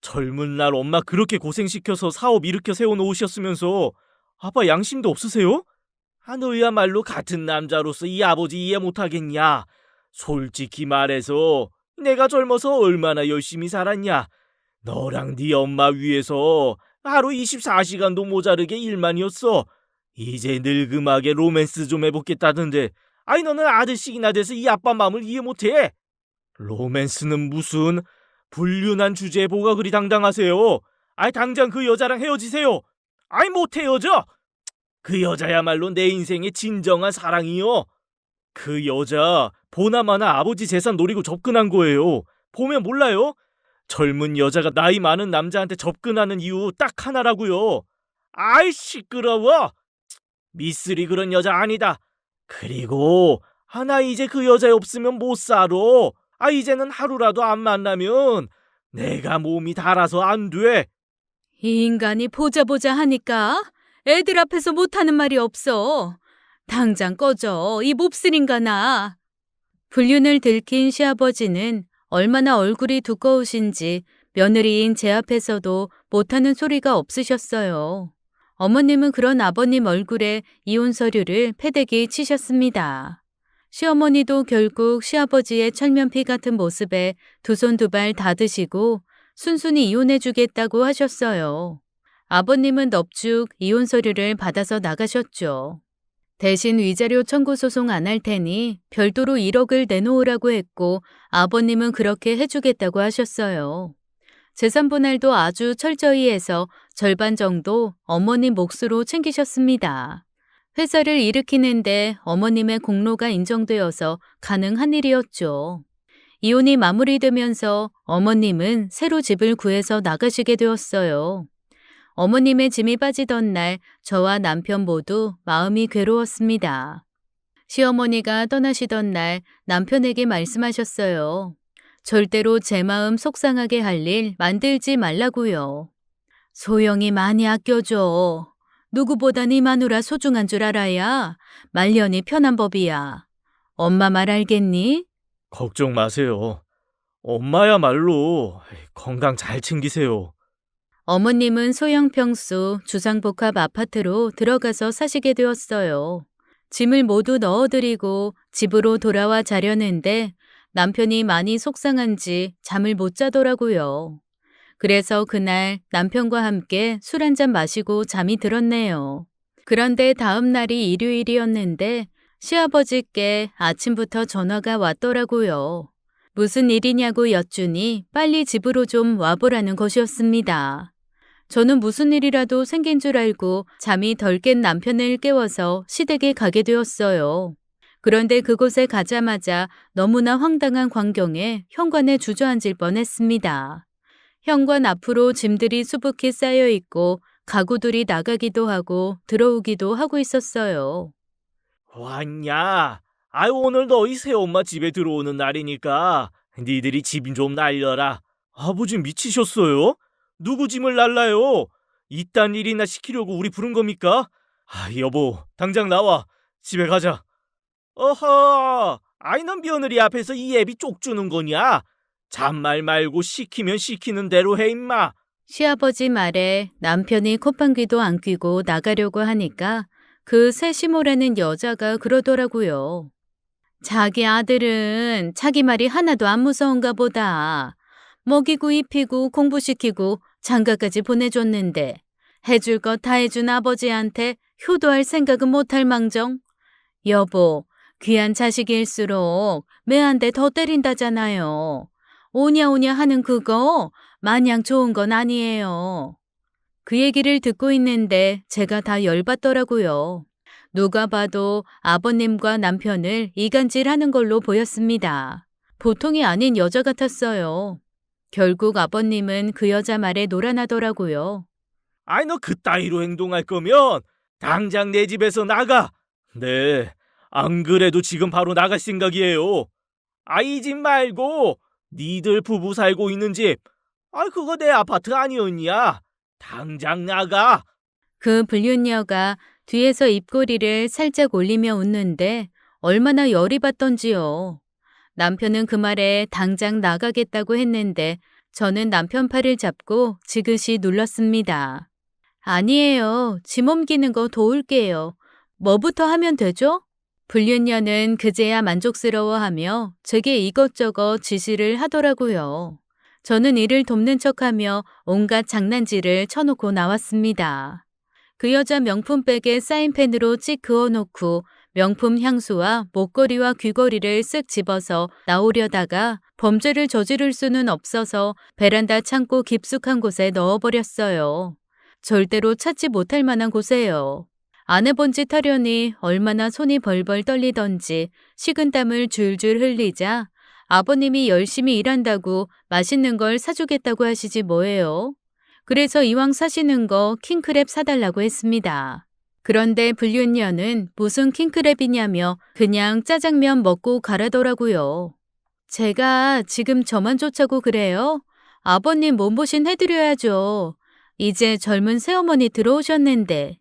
S2: 젊은 날 엄마 그렇게 고생시켜서 사업 일으켜 세워놓으셨으면서 아빠 양심도 없으세요? 너야말로 같은 남자로서 이 아버지 이해 못하겠냐? 솔직히 말해서 내가 젊어서 얼마나 열심히 살았냐? 너랑 네 엄마 위해서 하루 24시간도 모자르게 일만이었어. 이제 늙음하게 로맨스 좀 해보겠다던데 너는 아들씩이나 돼서 이 아빠 마음을 이해 못해? 로맨스는 무슨 불륜한 주제에 뭐가 그리 당당하세요? 당장 그 여자랑 헤어지세요. 못 헤어져. 그 여자야말로 내 인생의 진정한 사랑이요. 그 여자 보나마나 아버지 재산 노리고 접근한 거예요. 보면 몰라요? 젊은 여자가 나이 많은 남자한테 접근하는 이유 딱 하나라고요. 시끄러워. 미쓰리 그런 여자 아니다. 그리고 나 이제 그 여자 없으면 못 살아. 이제는 하루라도 안 만나면 내가 몸이 닳아서 안 돼.
S1: 이 인간이 보자 하니까 애들 앞에서 못하는 말이 없어. 당장 꺼져, 이 몹쓸 인간아. 불륜을 들킨 시아버지는 얼마나 얼굴이 두꺼우신지 며느리인 제 앞에서도 못하는 소리가 없으셨어요. 어머님은 그런 아버님 얼굴에 이혼 서류를 패대기 치셨습니다. 시어머니도 결국 시아버지의 철면피 같은 모습에 두 손 두 발 다 드시고 순순히 이혼해주겠다고 하셨어요. 아버님은 넙죽 이혼 서류를 받아서 나가셨죠. 대신 위자료 청구 소송 안 할 테니 별도로 1억을 내놓으라고 했고 아버님은 그렇게 해주겠다고 하셨어요. 재산 분할도 아주 철저히 해서 절반 정도 어머님 몫으로 챙기셨습니다. 회사를 일으키는데 어머님의 공로가 인정되어서 가능한 일이었죠. 이혼이 마무리되면서 어머님은 새로 집을 구해서 나가시게 되었어요. 어머님의 짐이 빠지던 날 저와 남편 모두 마음이 괴로웠습니다. 시어머니가 떠나시던 날 남편에게 말씀하셨어요. 절대로 제 마음 속상하게 할 일 만들지 말라고요. 소영이 많이 아껴줘. 누구보다 네 마누라 소중한 줄 알아야 말년이 편한 법이야. 엄마 말 알겠니?
S2: 걱정 마세요. 엄마야말로 건강 잘 챙기세요.
S1: 어머님은 소형평수 주상복합 아파트로 들어가서 사시게 되었어요. 짐을 모두 넣어드리고 집으로 돌아와 자려는데 남편이 많이 속상한지 잠을 못 자더라고요. 그래서 그날 남편과 함께 술 한잔 마시고 잠이 들었네요. 그런데 다음 날이 일요일이었는데 시아버지께 아침부터 전화가 왔더라고요. 무슨 일이냐고 여쭈니 빨리 집으로 좀 와보라는 것이었습니다. 저는 무슨 일이라도 생긴 줄 알고 잠이 덜 깬 남편을 깨워서 시댁에 가게 되었어요. 그런데 그곳에 가자마자 너무나 황당한 광경에 현관에 주저앉을 뻔했습니다. 현관 앞으로 짐들이 수북히 쌓여 있고 가구들이 나가기도 하고 들어오기도 하고 있었어요.
S2: 왔냐? 오늘 너희 새엄마 집에 들어오는 날이니까 니들이 집 좀 날려라. 아버지 미치셨어요? 누구 짐을 날라요? 이딴 일이나 시키려고 우리 부른 겁니까? 여보, 당장 나와. 집에 가자. 어허, 아이는 며느리 앞에서 이 애비 쪽주는 거냐? 잔말 말고 시키면 시키는 대로 해, 임마.
S1: 시아버지 말에 남편이 콧방귀도 안 뀌고 나가려고 하니까 그 세시모라는 여자가 그러더라고요. 자기 아들은 자기 말이 하나도 안 무서운가 보다. 먹이고 입히고 공부시키고 장가까지 보내줬는데 해줄 것 다 해준 아버지한테 효도할 생각은 못할 망정. 여보, 귀한 자식일수록 매한테 더 때린다잖아요. 오냐오냐 하는 그거 마냥 좋은 건 아니에요. 그 얘기를 듣고 있는데 제가 다 열받더라고요. 누가 봐도 아버님과 남편을 이간질하는 걸로 보였습니다. 보통이 아닌 여자 같았어요. 결국 아버님은 그 여자 말에 놀아나더라고요.
S2: 아이, 너 그따위로 행동할 거면 당장 내 집에서 나가. 네, 안 그래도 지금 바로 나갈 생각이에요. 이 집 말고 니들 부부 살고 있는 집. 그거 내 아파트 아니었냐? 당장 나가.
S1: 그 불륜녀가 뒤에서 입꼬리를 살짝 올리며 웃는데 얼마나 열이 받던지요. 남편은 그 말에 당장 나가겠다고 했는데 저는 남편 팔을 잡고 지그시 눌렀습니다. 아니에요. 짐 옮기는 거 도울게요. 뭐부터 하면 되죠? 불륜녀는 그제야 만족스러워하며 제게 이것저것 지시를 하더라고요. 저는 이를 돕는 척하며 온갖 장난질을 쳐놓고 나왔습니다. 그 여자 명품백에 사인펜으로 찍 그어놓고 명품 향수와 목걸이와 귀걸이를 쓱 집어서 나오려다가 범죄를 저지를 수는 없어서 베란다 창고 깊숙한 곳에 넣어버렸어요. 절대로 찾지 못할 만한 곳에요. 안 해본 짓 하려니 얼마나 손이 벌벌 떨리던지 식은땀을 줄줄 흘리자 아버님이 열심히 일한다고 맛있는 걸 사주겠다고 하시지 뭐예요. 그래서 이왕 사시는 거 킹크랩 사달라고 했습니다. 그런데 불륜녀는 무슨 킹크랩이냐며 그냥 짜장면 먹고 가라더라고요. 제가 지금 저만 쫓아고 그래요? 아버님 몸보신 해드려야죠. 이제 젊은 새어머니 들어오셨는데.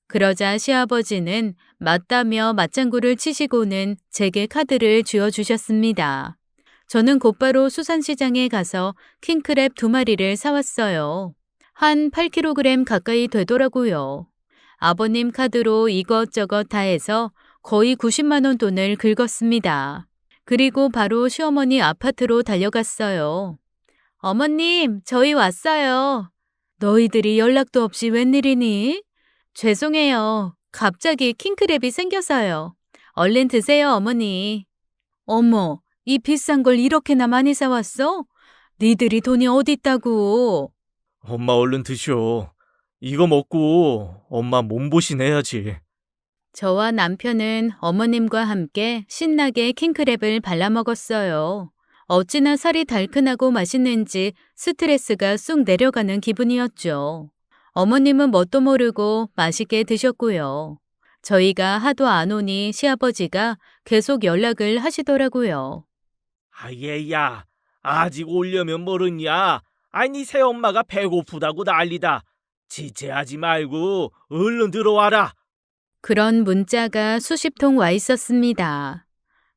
S1: 그러자 시아버지는 맞다며 맞장구를 치시고는 제게 카드를 쥐어주셨습니다. 저는 곧바로 수산시장에 가서 킹크랩 2마리를 사왔어요. 한 8kg 가까이 되더라고요. 아버님 카드로 이것저것 다 해서 거의 90만 원 돈을 긁었습니다. 그리고 바로 시어머니 아파트로 달려갔어요. 어머님, 저희 왔어요. 너희들이 연락도 없이 웬일이니? 죄송해요. 갑자기 킹크랩이 생겨서요. 얼른 드세요, 어머니. 어머, 이 비싼 걸 이렇게나 많이 사왔어? 니들이 돈이 어딨다고.
S2: 엄마 얼른 드셔. 이거 먹고 엄마 몸보신 해야지.
S1: 저와 남편은 어머님과 함께 신나게 킹크랩을 발라먹었어요. 어찌나 살이 달큰하고 맛있는지 스트레스가 쑥 내려가는 기분이었죠. 어머님은 뭣도 모르고 맛있게 드셨고요. 저희가 하도 안 오니 시아버지가 계속 연락을 하시더라고요.
S2: 얘야, 아직 오려면 모르냐? 네 새엄마가 배고프다고 난리다. 지체하지 말고 얼른 들어와라.
S1: 그런 문자가 수십 통 와 있었습니다.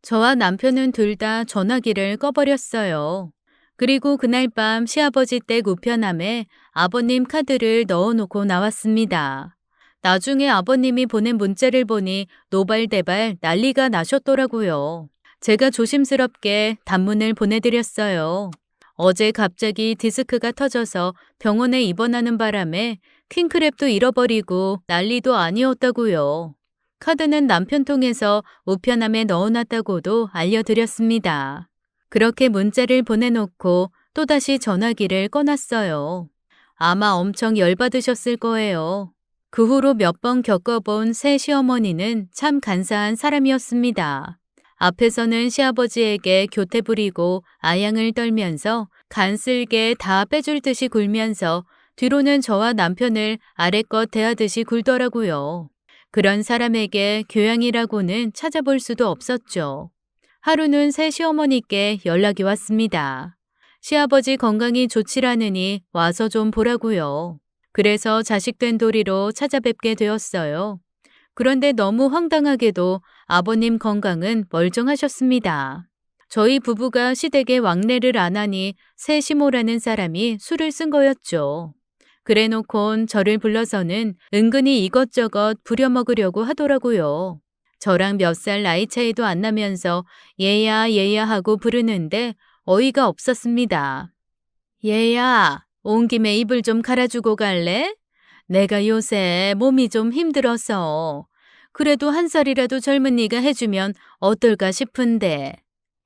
S1: 저와 남편은 둘 다 전화기를 꺼버렸어요. 그리고 그날 밤 시아버지 댁 우편함에 아버님 카드를 넣어놓고 나왔습니다. 나중에 아버님이 보낸 문자를 보니 노발대발 난리가 나셨더라고요. 제가 조심스럽게 단문을 보내드렸어요. 어제 갑자기 디스크가 터져서 병원에 입원하는 바람에 킹크랩도 잃어버리고 난리도 아니었다고요. 카드는 남편 통해서 우편함에 넣어놨다고도 알려드렸습니다. 그렇게 문자를 보내놓고 또다시 전화기를 꺼놨어요. 아마 엄청 열받으셨을 거예요. 그 후로 몇 번 겪어본 새 시어머니는 참 간사한 사람이었습니다. 앞에서는 시아버지에게 교태 부리고 아양을 떨면서 간쓸게 다 빼줄 듯이 굴면서 뒤로는 저와 남편을 아래껏 대하듯이 굴더라고요. 그런 사람에게 교양이라고는 찾아볼 수도 없었죠. 하루는 새 시어머니께 연락이 왔습니다. 시아버지 건강이 좋지라느니 와서 좀 보라고요. 그래서 자식된 도리로 찾아뵙게 되었어요. 그런데 너무 황당하게도 아버님 건강은 멀쩡하셨습니다. 저희 부부가 시댁에 왕래를 안 하니 새 시모라는 사람이 술을 쓴 거였죠. 그래놓곤 저를 불러서는 은근히 이것저것 부려먹으려고 하더라고요. 저랑 몇 살 나이 차이도 안 나면서 얘야 얘야 하고 부르는데 어이가 없었습니다. 얘야, 온 김에 이불 좀 갈아주고 갈래? 내가 요새 몸이 좀 힘들어서. 그래도 한 살이라도 젊은 네가 해주면 어떨까 싶은데.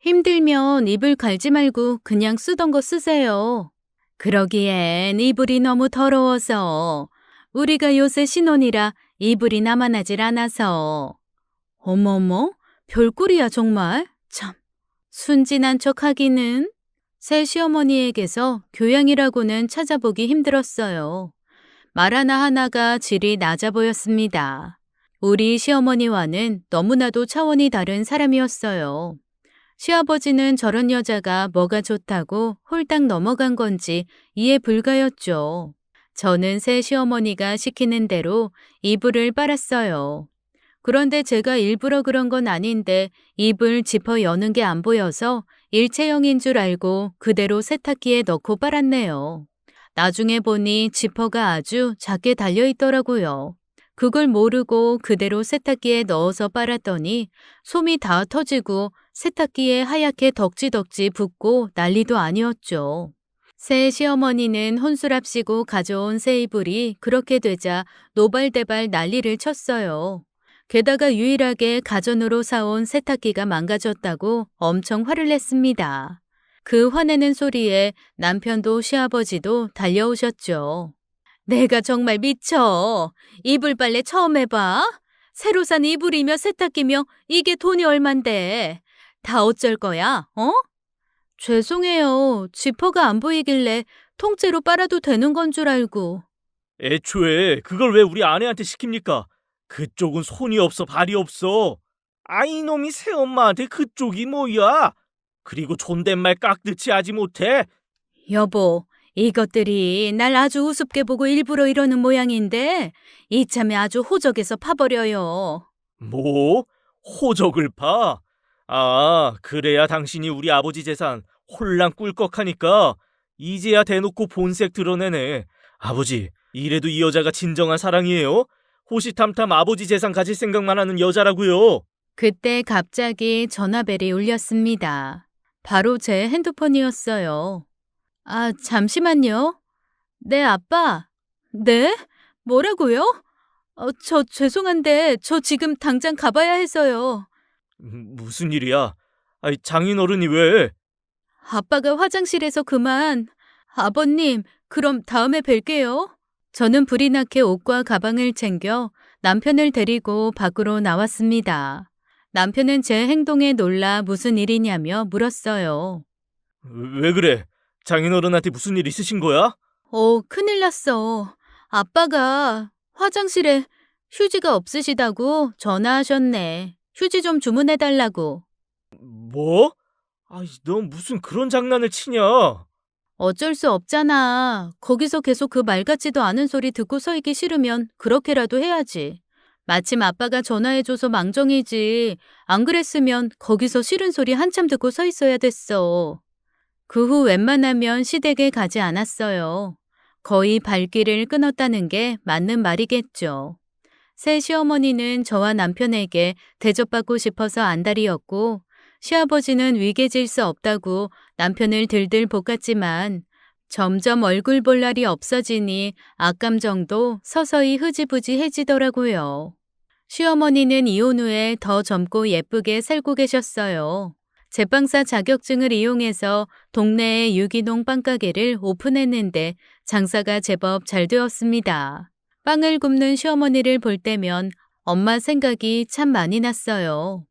S1: 힘들면 이불 갈지 말고 그냥 쓰던 거 쓰세요. 그러기엔 이불이 너무 더러워서. 우리가 요새 신혼이라 이불이 남아나질 않아서. 어머머, 별꼴이야 정말. 참, 순진한 척 하기는. 새 시어머니에게서 교양이라고는 찾아보기 힘들었어요. 말 하나하나가 질이 낮아 보였습니다. 우리 시어머니와는 너무나도 차원이 다른 사람이었어요. 시아버지는 저런 여자가 뭐가 좋다고 홀딱 넘어간 건지 이해 불가였죠. 저는 새 시어머니가 시키는 대로 이불을 빨았어요. 그런데 제가 일부러 그런 건 아닌데 이불 지퍼 여는 게 안 보여서 일체형인 줄 알고 그대로 세탁기에 넣고 빨았네요. 나중에 보니 지퍼가 아주 작게 달려 있더라고요. 그걸 모르고 그대로 세탁기에 넣어서 빨았더니 솜이 다 터지고 세탁기에 하얗게 덕지덕지 붙고 난리도 아니었죠. 새 시어머니는 혼술합시고 가져온 새 이불이 그렇게 되자 노발대발 난리를 쳤어요. 게다가 유일하게 가전으로 사온 세탁기가 망가졌다고 엄청 화를 냈습니다. 그 화내는 소리에 남편도 시아버지도 달려오셨죠. 내가 정말 미쳐. 이불 빨래 처음 해봐. 새로 산 이불이며 세탁기며 이게 돈이 얼만데. 다 어쩔 거야, 어? 죄송해요. 지퍼가 안 보이길래 통째로 빨아도 되는 건 줄 알고.
S2: 애초에 그걸 왜 우리 아내한테 시킵니까? 그쪽은 손이 없어 발이 없어. 이놈이 새엄마한테 그쪽이 뭐야? 그리고 존댓말 깍듯이 하지 못해?
S1: 여보, 이것들이 날 아주 우습게 보고 일부러 이러는 모양인데 이참에 아주 호적에서 파버려요.
S2: 뭐? 호적을 파? 그래야 당신이 우리 아버지 재산 홀랑 꿀꺽하니까 이제야 대놓고 본색 드러내네. 아버지, 이래도 이 여자가 진정한 사랑이에요? 호시탐탐 아버지 재산 가질 생각만 하는 여자라고요.
S1: 그때 갑자기 전화벨이 울렸습니다. 바로 제 핸드폰이었어요. 아, 잠시만요. 네, 아빠. 네? 뭐라고요? 저 죄송한데 저 지금 당장 가봐야 해서요.
S2: 무슨 일이야? 장인어른이 왜?
S1: 아빠가 화장실에서 그만. 아버님, 그럼 다음에 뵐게요. 저는 불이 나게 옷과 가방을 챙겨 남편을 데리고 밖으로 나왔습니다. 남편은 제 행동에 놀라 무슨 일이냐며 물었어요.
S2: 왜 그래? 장인어른한테 무슨 일 있으신 거야?
S1: 큰일 났어. 아빠가 화장실에 휴지가 없으시다고 전화하셨네. 휴지 좀 주문해달라고.
S2: 뭐? 너 무슨 그런 장난을 치냐?
S1: 어쩔 수 없잖아. 거기서 계속 그 말 같지도 않은 소리 듣고 서 있기 싫으면 그렇게라도 해야지. 마침 아빠가 전화해줘서 망정이지. 안 그랬으면 거기서 싫은 소리 한참 듣고 서 있어야 됐어. 그 후 웬만하면 시댁에 가지 않았어요. 거의 발길을 끊었다는 게 맞는 말이겠죠. 새 시어머니는 저와 남편에게 대접받고 싶어서 안달이었고 시아버지는 위계질 수 없다고 남편을 들들 볶았지만 점점 얼굴 볼 날이 없어지니 악감정도 서서히 흐지부지해지더라고요. 시어머니는 이혼 후에 더 젊고 예쁘게 살고 계셨어요. 제빵사 자격증을 이용해서 동네에 유기농 빵가게를 오픈했는데 장사가 제법 잘 되었습니다. 빵을 굽는 시어머니를 볼 때면 엄마 생각이 참 많이 났어요.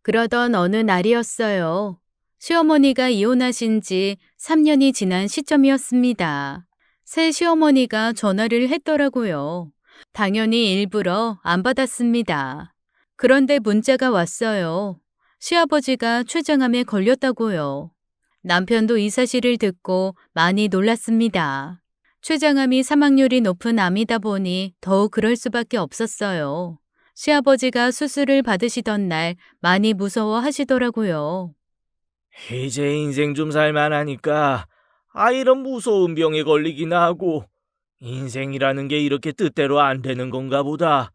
S1: 그러던 어느 날이었어요. 시어머니가 이혼하신 지 3년이 지난 시점이었습니다. 새 시어머니가 전화를 했더라고요. 당연히 일부러 안 받았습니다. 그런데 문자가 왔어요. 시아버지가 췌장암에 걸렸다고요. 남편도 이 사실을 듣고 많이 놀랐습니다. 췌장암이 사망률이 높은 암이다 보니 더욱 그럴 수밖에 없었어요. 시아버지가 수술을 받으시던 날 많이 무서워하시더라고요.
S2: 이제 인생 좀 살만하니까 이런 무서운 병에 걸리기나 하고 인생이라는 게 이렇게 뜻대로 안 되는 건가 보다.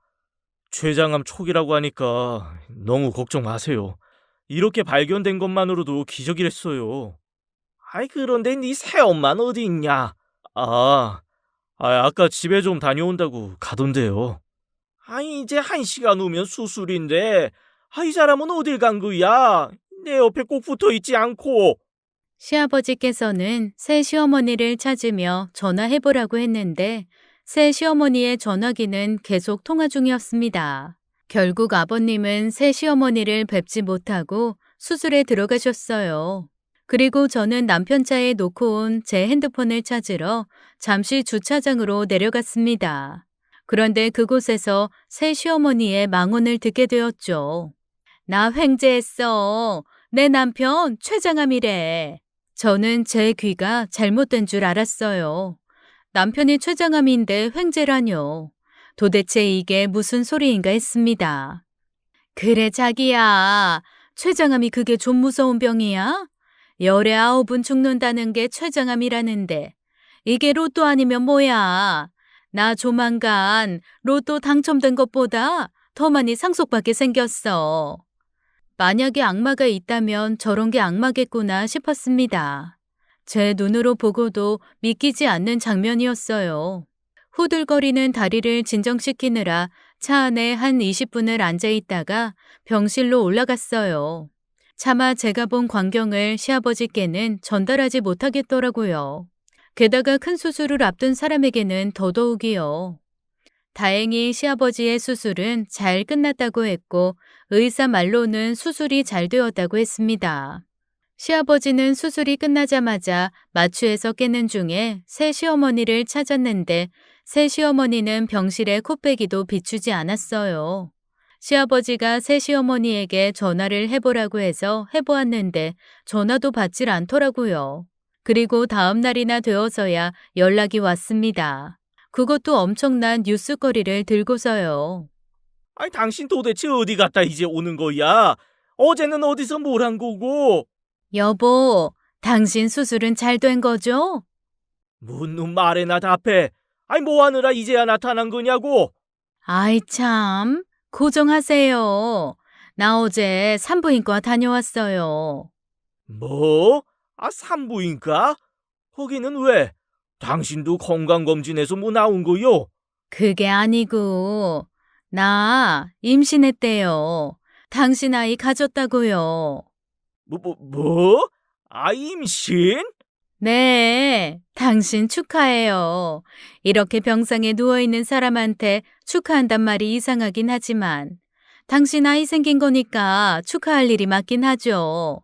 S2: 췌장암 초기라고 하니까 너무 걱정 마세요. 이렇게 발견된 것만으로도 기적이랬어요. 그런데 네 새엄마는 어디 있냐? 아까 집에 좀 다녀온다고 가던데요. 이제 1시간 후면 수술인데, 이 사람은 어딜 간 거야? 내 옆에 꼭 붙어 있지 않고.
S1: 시아버지께서는 새 시어머니를 찾으며 전화해보라고 했는데 새 시어머니의 전화기는 계속 통화 중이었습니다. 결국 아버님은 새 시어머니를 뵙지 못하고 수술에 들어가셨어요. 그리고 저는 남편 차에 놓고 온 제 핸드폰을 찾으러 잠시 주차장으로 내려갔습니다. 그런데 그곳에서 새 시어머니의 망언을 듣게 되었죠. 나 횡재했어. 내 남편 췌장암이래. 저는 제 귀가 잘못된 줄 알았어요. 남편이 췌장암인데 횡재라뇨. 도대체 이게 무슨 소리인가 했습니다. 그래 자기야. 췌장암이 그게 좀 무서운 병이야? 열에 9은 죽는다는 게 췌장암이라는데 이게 로또 아니면 뭐야. 나 조만간 로또 당첨된 것보다 더 많이 상속받게 생겼어. 만약에 악마가 있다면 저런 게 악마겠구나 싶었습니다. 제 눈으로 보고도 믿기지 않는 장면이었어요. 후들거리는 다리를 진정시키느라 차 안에 한 20분을 앉아 있다가 병실로 올라갔어요. 차마 제가 본 광경을 시아버지께는 전달하지 못하겠더라고요. 게다가 큰 수술을 앞둔 사람에게는 더더욱이요. 다행히 시아버지의 수술은 잘 끝났다고 했고 의사 말로는 수술이 잘 되었다고 했습니다. 시아버지는 수술이 끝나자마자 마취에서 깨는 중에 새 시어머니를 찾았는데 새 시어머니는 병실에 코빼기도 비추지 않았어요. 시아버지가 새 시어머니에게 전화를 해보라고 해서 해보았는데 전화도 받질 않더라고요. 그리고 다음 날이나 되어서야 연락이 왔습니다. 그것도 엄청난 뉴스거리를 들고서요.
S2: 당신 도대체 어디 갔다 이제 오는 거야? 어제는 어디서 뭘 한 거고?
S1: 여보, 당신 수술은 잘 된 거죠?
S2: 묻는 말에나 답해. 뭐 하느라 이제야 나타난 거냐고?
S1: 아이 참, 고정하세요. 나 어제 산부인과 다녀왔어요.
S2: 뭐? 산부인과? 거기는 왜? 당신도 건강검진에서 뭐 나온 거요?
S1: 그게 아니고, 나 임신했대요. 당신 아이 가졌다고요.
S2: 뭐? 임신?
S1: 네, 당신 축하해요. 이렇게 병상에 누워있는 사람한테 축하한단 말이 이상하긴 하지만, 당신 아이 생긴 거니까 축하할 일이 맞긴 하죠.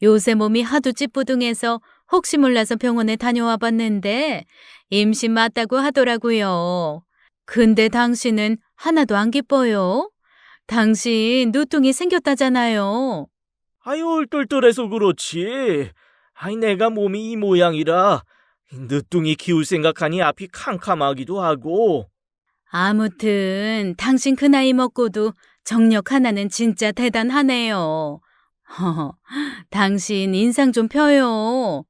S1: 요새 몸이 하도 찌뿌둥해서 혹시 몰라서 병원에 다녀와 봤는데, 임신 맞다고 하더라고요. 근데 당신은 하나도 안 기뻐요? 당신 누뚱이 생겼다잖아요.
S2: 얼떨떨해서 그렇지. 내가 몸이 이 모양이라 늦둥이 키울 생각하니 앞이 캄캄하기도 하고.
S1: 아무튼 당신 그 나이 먹고도 정력 하나는 진짜 대단하네요. 당신 인상 좀 펴요.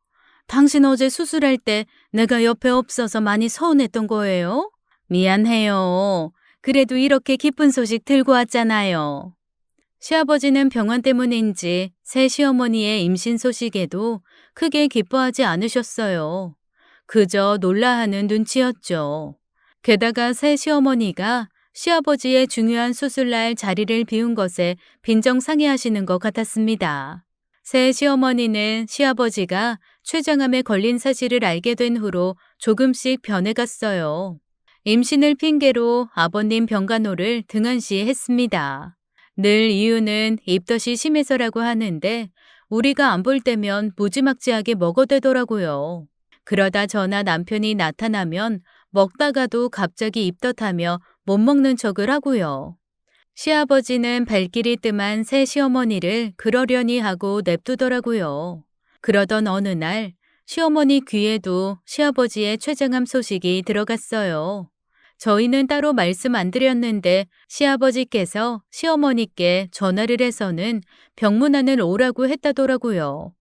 S1: 당신 어제 수술할 때 내가 옆에 없어서 많이 서운했던 거예요? 미안해요. 그래도 이렇게 기쁜 소식 들고 왔잖아요. 시아버지는 병원 때문인지 새 시어머니의 임신 소식에도 크게 기뻐하지 않으셨어요. 그저 놀라하는 눈치였죠. 게다가 새 시어머니가 시아버지의 중요한 수술날 자리를 비운 것에 빈정상해하시는 것 같았습니다. 새 시어머니는 시아버지가 췌장암에 걸린 사실을 알게 된 후로 조금씩 변해갔어요. 임신을 핑계로 아버님 병간호를 등한시했습니다. 늘 이유는 입덧이 심해서라고 하는데 우리가 안 볼 때면 무지막지하게 먹어대더라고요. 그러다 저나 남편이 나타나면 먹다가도 갑자기 입덧하며 못 먹는 척을 하고요. 시아버지는 발길이 뜸한 새 시어머니를 그러려니 하고 냅두더라고요. 그러던 어느 날 시어머니 귀에도 시아버지의 췌장암 소식이 들어갔어요. 저희는 따로 말씀 안 드렸는데 시아버지께서 시어머니께 전화를 해서는 병문안을 오라고 했다더라고요.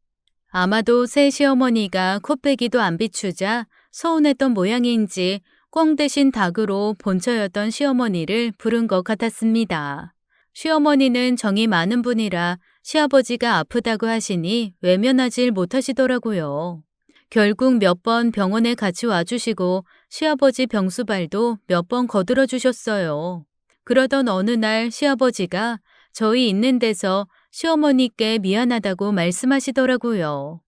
S1: 아마도 새 시어머니가 코빼기도 안 비추자 서운했던 모양인지 꿩 대신 닭으로 본처였던 시어머니를 부른 것 같았습니다. 시어머니는 정이 많은 분이라 시아버지가 아프다고 하시니 외면하질 못하시더라고요. 결국 몇 번 병원에 같이 와주시고 시아버지 병수발도 몇 번 거들어 주셨어요. 그러던 어느 날 시아버지가 저희 있는 데서 시어머니께 미안하다고 말씀하시더라고요.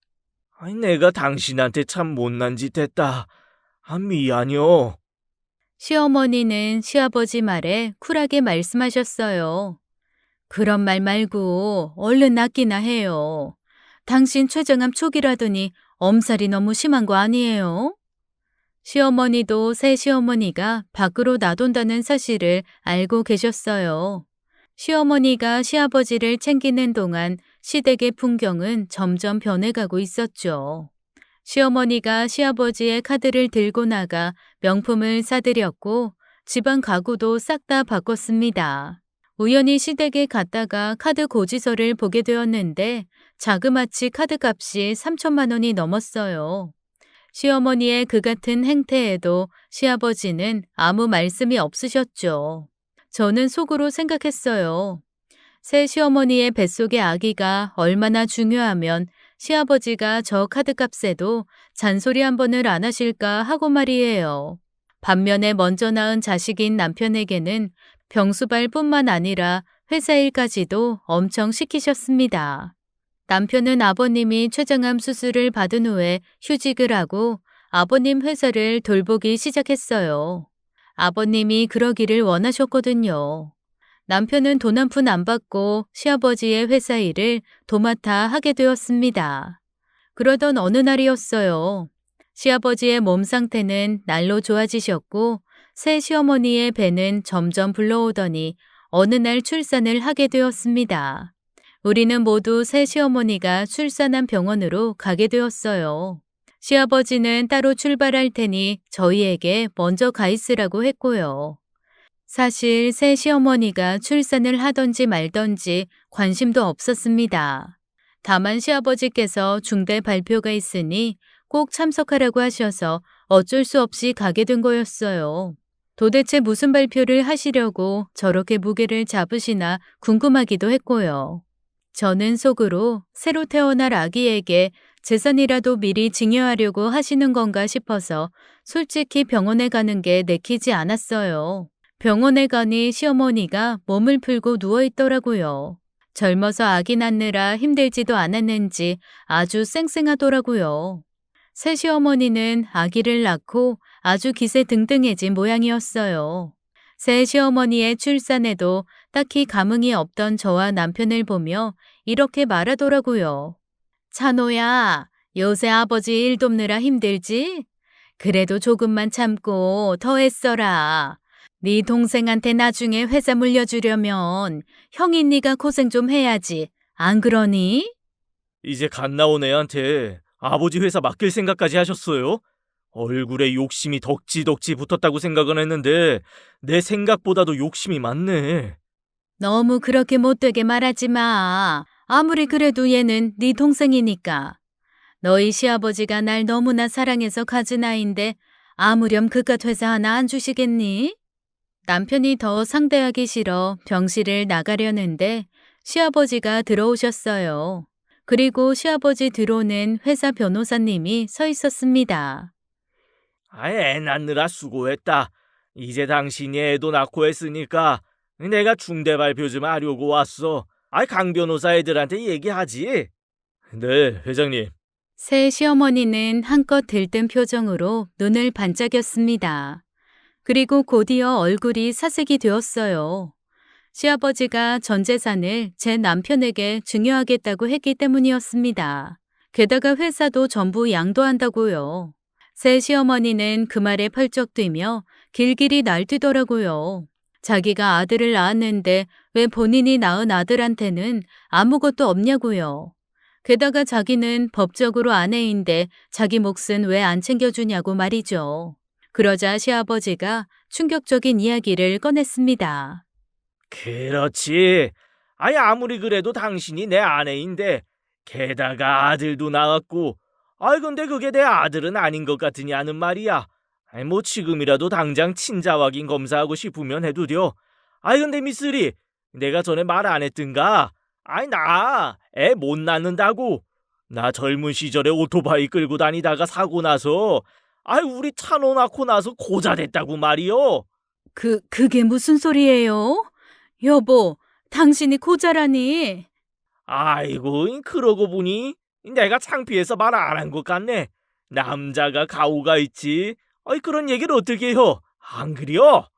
S2: 아니, 내가 당신한테 참 못난 짓 했다. 미안요.
S1: 시어머니는 시아버지 말에 쿨하게 말씀하셨어요. 그런 말 말고 얼른 낫기나 해요. 당신 췌장암 초기라더니 엄살이 너무 심한 거 아니에요? 시어머니도 새 시어머니가 밖으로 나돈다는 사실을 알고 계셨어요. 시어머니가 시아버지를 챙기는 동안 시댁의 풍경은 점점 변해가고 있었죠. 시어머니가 시아버지의 카드를 들고 나가 명품을 사드렸고 집안 가구도 싹 다 바꿨습니다. 우연히 시댁에 갔다가 카드 고지서를 보게 되었는데 자그마치 카드값이 3천만 원이 넘었어요. 시어머니의 그 같은 행태에도 시아버지는 아무 말씀이 없으셨죠. 저는 속으로 생각했어요. 새 시어머니의 뱃속의 아기가 얼마나 중요하면 시아버지가 저 카드값에도 잔소리 한 번을 안 하실까 하고 말이에요. 반면에 먼저 낳은 자식인 남편에게는 병수발뿐만 아니라 회사 일까지도 엄청 시키셨습니다. 남편은 아버님이 췌장암 수술을 받은 후에 휴직을 하고 아버님 회사를 돌보기 시작했어요. 아버님이 그러기를 원하셨거든요. 남편은 돈 한 푼 안 받고 시아버지의 회사 일을 도맡아 하게 되었습니다. 그러던 어느 날이었어요. 시아버지의 몸 상태는 날로 좋아지셨고 새 시어머니의 배는 점점 불러오더니 어느 날 출산을 하게 되었습니다. 우리는 모두 새 시어머니가 출산한 병원으로 가게 되었어요. 시아버지는 따로 출발할 테니 저희에게 먼저 가 있으라고 했고요. 사실 새 시어머니가 출산을 하던지 말던지 관심도 없었습니다. 다만 시아버지께서 중대 발표가 있으니 꼭 참석하라고 하셔서 어쩔 수 없이 가게 된 거였어요. 도대체 무슨 발표를 하시려고 저렇게 무게를 잡으시나 궁금하기도 했고요. 저는 속으로 새로 태어날 아기에게 재산이라도 미리 증여하려고 하시는 건가 싶어서 솔직히 병원에 가는 게 내키지 않았어요. 병원에 가니 시어머니가 몸을 풀고 누워있더라고요. 젊어서 아기 낳느라 힘들지도 않았는지 아주 쌩쌩하더라고요. 새 시어머니는 아기를 낳고 아주 기세 등등해진 모양이었어요. 새 시어머니의 출산에도 딱히 감흥이 없던 저와 남편을 보며 이렇게 말하더라고요. 찬호야, 요새 아버지 일 돕느라 힘들지? 그래도 조금만 참고 더 애써라. 네 동생한테 나중에 회사 물려주려면 형인 네가 고생 좀 해야지. 안 그러니?
S2: 이제 갓 나온 애한테 아버지 회사 맡길 생각까지 하셨어요? 얼굴에 욕심이 덕지덕지 붙었다고 생각은 했는데 내 생각보다도 욕심이 많네.
S1: 너무 그렇게 못되게 말하지 마. 아무리 그래도 얘는 네 동생이니까. 너희 시아버지가 날 너무나 사랑해서 가진 아이인데 아무렴 그깟 회사 하나 안 주시겠니? 남편이 더 상대하기 싫어 병실을 나가려는데 시아버지가 들어오셨어요. 그리고 시아버지 들어오는 회사 변호사님이 서 있었습니다.
S2: 애 낳느라 수고했다. 이제 당신이 애도 낳고 했으니까 내가 중대 발표 좀 하려고 왔어. 강 변호사 애들한테 얘기하지. 네, 회장님.
S1: 새 시어머니는 한껏 들뜬 표정으로 눈을 반짝였습니다. 그리고 곧이어 얼굴이 사색이 되었어요. 시아버지가 전 재산을 제 남편에게 증여하겠다고 했기 때문이었습니다. 게다가 회사도 전부 양도한다고요. 새 시어머니는 그 말에 펄쩍 뛰며 길길이 날뛰더라고요. 자기가 아들을 낳았는데 왜 본인이 낳은 아들한테는 아무것도 없냐고요. 게다가 자기는 법적으로 아내인데 자기 몫은 왜 안 챙겨주냐고 말이죠. 그러자 시아버지가 충격적인 이야기를 꺼냈습니다.
S2: 그렇지. 아니, 아무리 그래도 당신이 내 아내인데, 게다가 아들도 낳았고, 아이, 근데 그게 내 아들은 아닌 것 같으냐는 말이야. 아이, 뭐 지금이라도 당장 친자 확인 검사하고 싶으면 해도 돼. 아이, 근데 미쓰리, 내가 전에 말 안 했던가? 아이, 나 애 못 낳는다고. 나 젊은 시절에 오토바이 끌고 다니다가 사고 나서, 아이, 우리 찬호 낳고 나서 고자 됐다고 말이요.
S1: 그게 무슨 소리예요? 여보, 당신이 고자라니.
S2: 아이고, 그러고 보니 내가 창피해서 말 안 한 것 같네. 남자가 가오가 있지. 아이, 그런 얘기를 어떻게 해요? 안 그려?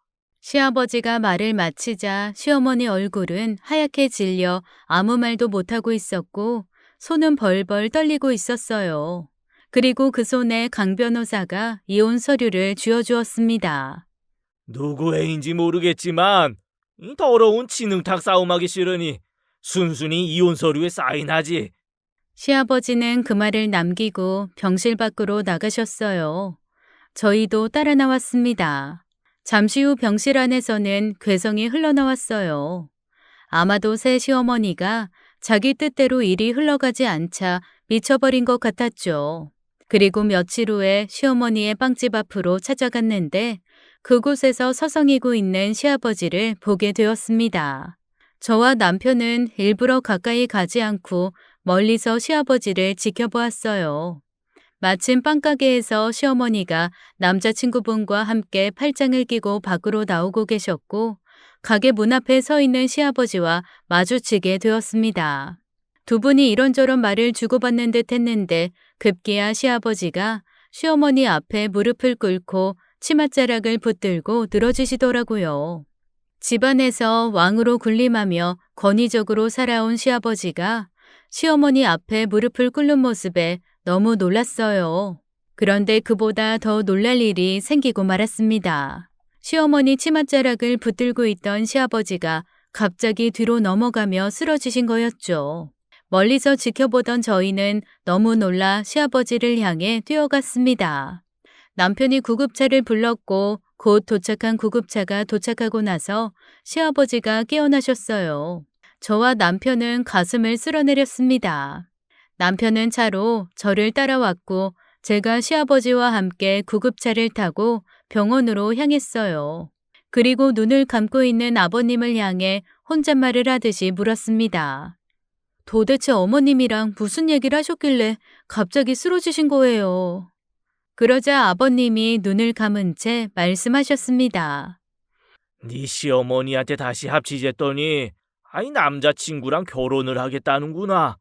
S1: 시아버지가 말을 마치자 시어머니 얼굴은 하얗게 질려 아무 말도 못하고 있었고 손은 벌벌 떨리고 있었어요. 그리고 그 손에 강 변호사가 이혼 서류를 쥐어주었습니다.
S2: 누구 애인지 모르겠지만 이 더러운 지능탁 싸움하기 싫으니 순순히 이혼 서류에 사인하지.
S1: 시아버지는 그 말을 남기고 병실 밖으로 나가셨어요. 저희도 따라 나왔습니다. 잠시 후 병실 안에서는 괴성이 흘러나왔어요. 아마도 새 시어머니가 자기 뜻대로 일이 흘러가지 않자 미쳐버린 것 같았죠. 그리고 며칠 후에 시어머니의 빵집 앞으로 찾아갔는데 그곳에서 서성이고 있는 시아버지를 보게 되었습니다. 저와 남편은 일부러 가까이 가지 않고 멀리서 시아버지를 지켜보았어요. 마침 빵가게에서 시어머니가 남자친구분과 함께 팔짱을 끼고 밖으로 나오고 계셨고 가게 문 앞에 서 있는 시아버지와 마주치게 되었습니다. 두 분이 이런저런 말을 주고받는 듯 했는데 급기야 시아버지가 시어머니 앞에 무릎을 꿇고 치맛자락을 붙들고 늘어지시더라고요. 집안에서 왕으로 군림하며 권위적으로 살아온 시아버지가 시어머니 앞에 무릎을 꿇는 모습에 너무 놀랐어요. 그런데 그보다 더 놀랄 일이 생기고 말았습니다. 시어머니 치맛자락을 붙들고 있던 시아버지가 갑자기 뒤로 넘어가며 쓰러지신 거였죠. 멀리서 지켜보던 저희는 너무 놀라 시아버지를 향해 뛰어갔습니다. 남편이 구급차를 불렀고 곧 도착한 구급차가 도착하고 나서 시아버지가 깨어나셨어요. 저와 남편은 가슴을 쓸어내렸습니다. 남편은 차로 저를 따라왔고 제가 시아버지와 함께 구급차를 타고 병원으로 향했어요. 그리고 눈을 감고 있는 아버님을 향해 혼잣말을 하듯이 물었습니다. 도대체 어머님이랑 무슨 얘기를 하셨길래 갑자기 쓰러지신 거예요? 그러자 아버님이 눈을 감은 채 말씀하셨습니다.
S2: 네 시어머니한테 다시 합치jes더니 아이, 남자친구랑 결혼을 하겠다는구나.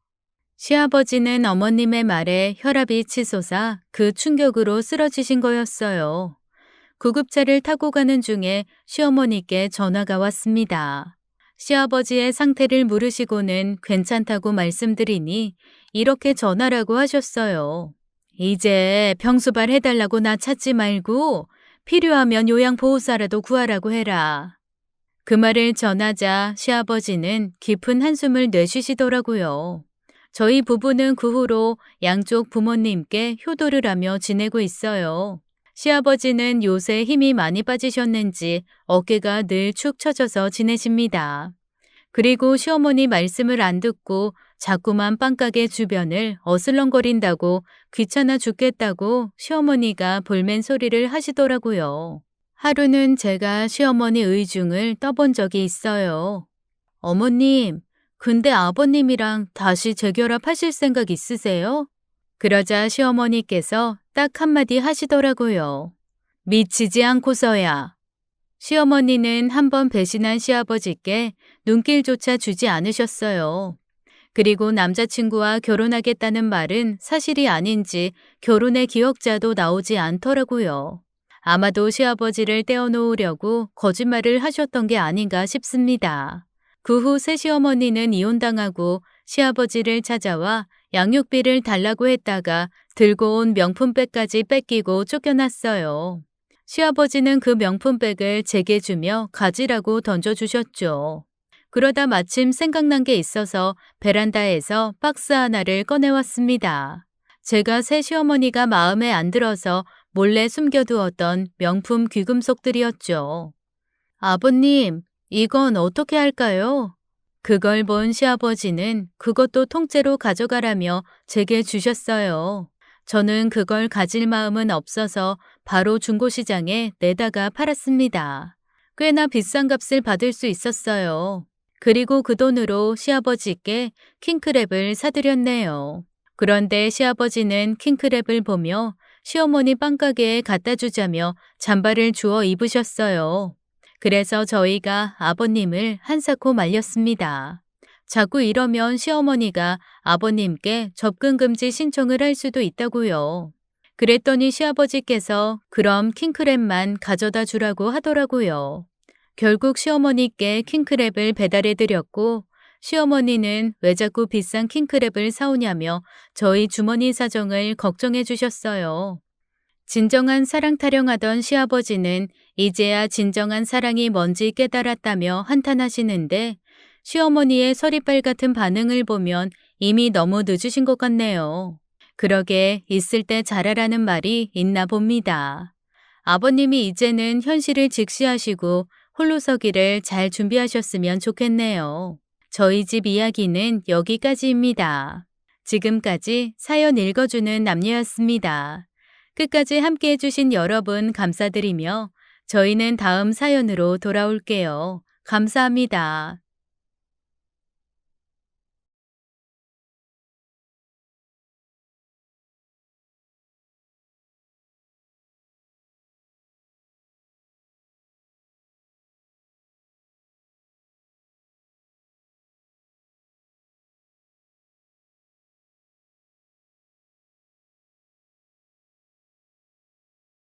S1: 시아버지는 어머님의 말에 혈압이 치솟아 그 충격으로 쓰러지신 거였어요. 구급차를 타고 가는 중에 시어머니께 전화가 왔습니다. 시아버지의 상태를 물으시고는 괜찮다고 말씀드리니 이렇게 전화라고 하셨어요. 이제 병수발 해달라고 나 찾지 말고 필요하면 요양보호사라도 구하라고 해라. 그 말을 전하자 시아버지는 깊은 한숨을 내쉬시더라고요. 저희 부부는 그 후로 양쪽 부모님께 효도를 하며 지내고 있어요. 시아버지는 요새 힘이 많이 빠지셨는지 어깨가 늘 축 처져서 지내십니다. 그리고 시어머니 말씀을 안 듣고 자꾸만 빵가게 주변을 어슬렁거린다고 귀찮아 죽겠다고 시어머니가 볼멘 소리를 하시더라고요. 하루는 제가 시어머니 의중을 떠본 적이 있어요. 어머님, 근데 아버님이랑 다시 재결합하실 생각 있으세요? 그러자 시어머니께서 딱 한마디 하시더라고요. 미치지 않고서야. 시어머니는 한번 배신한 시아버지께 눈길조차 주지 않으셨어요. 그리고 남자친구와 결혼하겠다는 말은 사실이 아닌지 결혼의 기억자도 나오지 않더라고요. 아마도 시아버지를 떼어놓으려고 거짓말을 하셨던 게 아닌가 싶습니다. 그 후 새시어머니는 이혼당하고 시아버지를 찾아와 양육비를 달라고 했다가 들고 온 명품백까지 뺏기고 쫓겨났어요. 시아버지는 그 명품백을 제게 주며 가지라고 던져주셨죠. 그러다 마침 생각난 게 있어서 베란다에서 박스 하나를 꺼내왔습니다. 제가 새 시어머니가 마음에 안 들어서 몰래 숨겨두었던 명품 귀금속들이었죠. 아버님, 이건 어떻게 할까요? 그걸 본 시아버지는 그것도 통째로 가져가라며 제게 주셨어요. 저는 그걸 가질 마음은 없어서 바로 중고시장에 내다가 팔았습니다. 꽤나 비싼 값을 받을 수 있었어요. 그리고 그 돈으로 시아버지께 킹크랩을 사드렸네요. 그런데 시아버지는 킹크랩을 보며 시어머니 빵가게에 갖다 주자며 잠바를 주워 입으셨어요. 그래서 저희가 아버님을 한사코 말렸습니다. 자꾸 이러면 시어머니가 아버님께 접근금지 신청을 할 수도 있다고요. 그랬더니 시아버지께서 그럼 킹크랩만 가져다 주라고 하더라고요. 결국 시어머니께 킹크랩을 배달해 드렸고 시어머니는 왜 자꾸 비싼 킹크랩을 사오냐며 저희 주머니 사정을 걱정해 주셨어요. 진정한 사랑 타령하던 시아버지는 이제야 진정한 사랑이 뭔지 깨달았다며 한탄하시는데 시어머니의 서리빨 같은 반응을 보면 이미 너무 늦으신 것 같네요. 그러게 있을 때 잘하라는 말이 있나 봅니다. 아버님이 이제는 현실을 직시하시고 홀로 서기를 잘 준비하셨으면 좋겠네요. 저희 집 이야기는 여기까지입니다. 지금까지 사연 읽어주는 남녀였습니다. 끝까지 함께 해주신 여러분 감사드리며 저희는 다음 사연으로 돌아올게요. 감사합니다.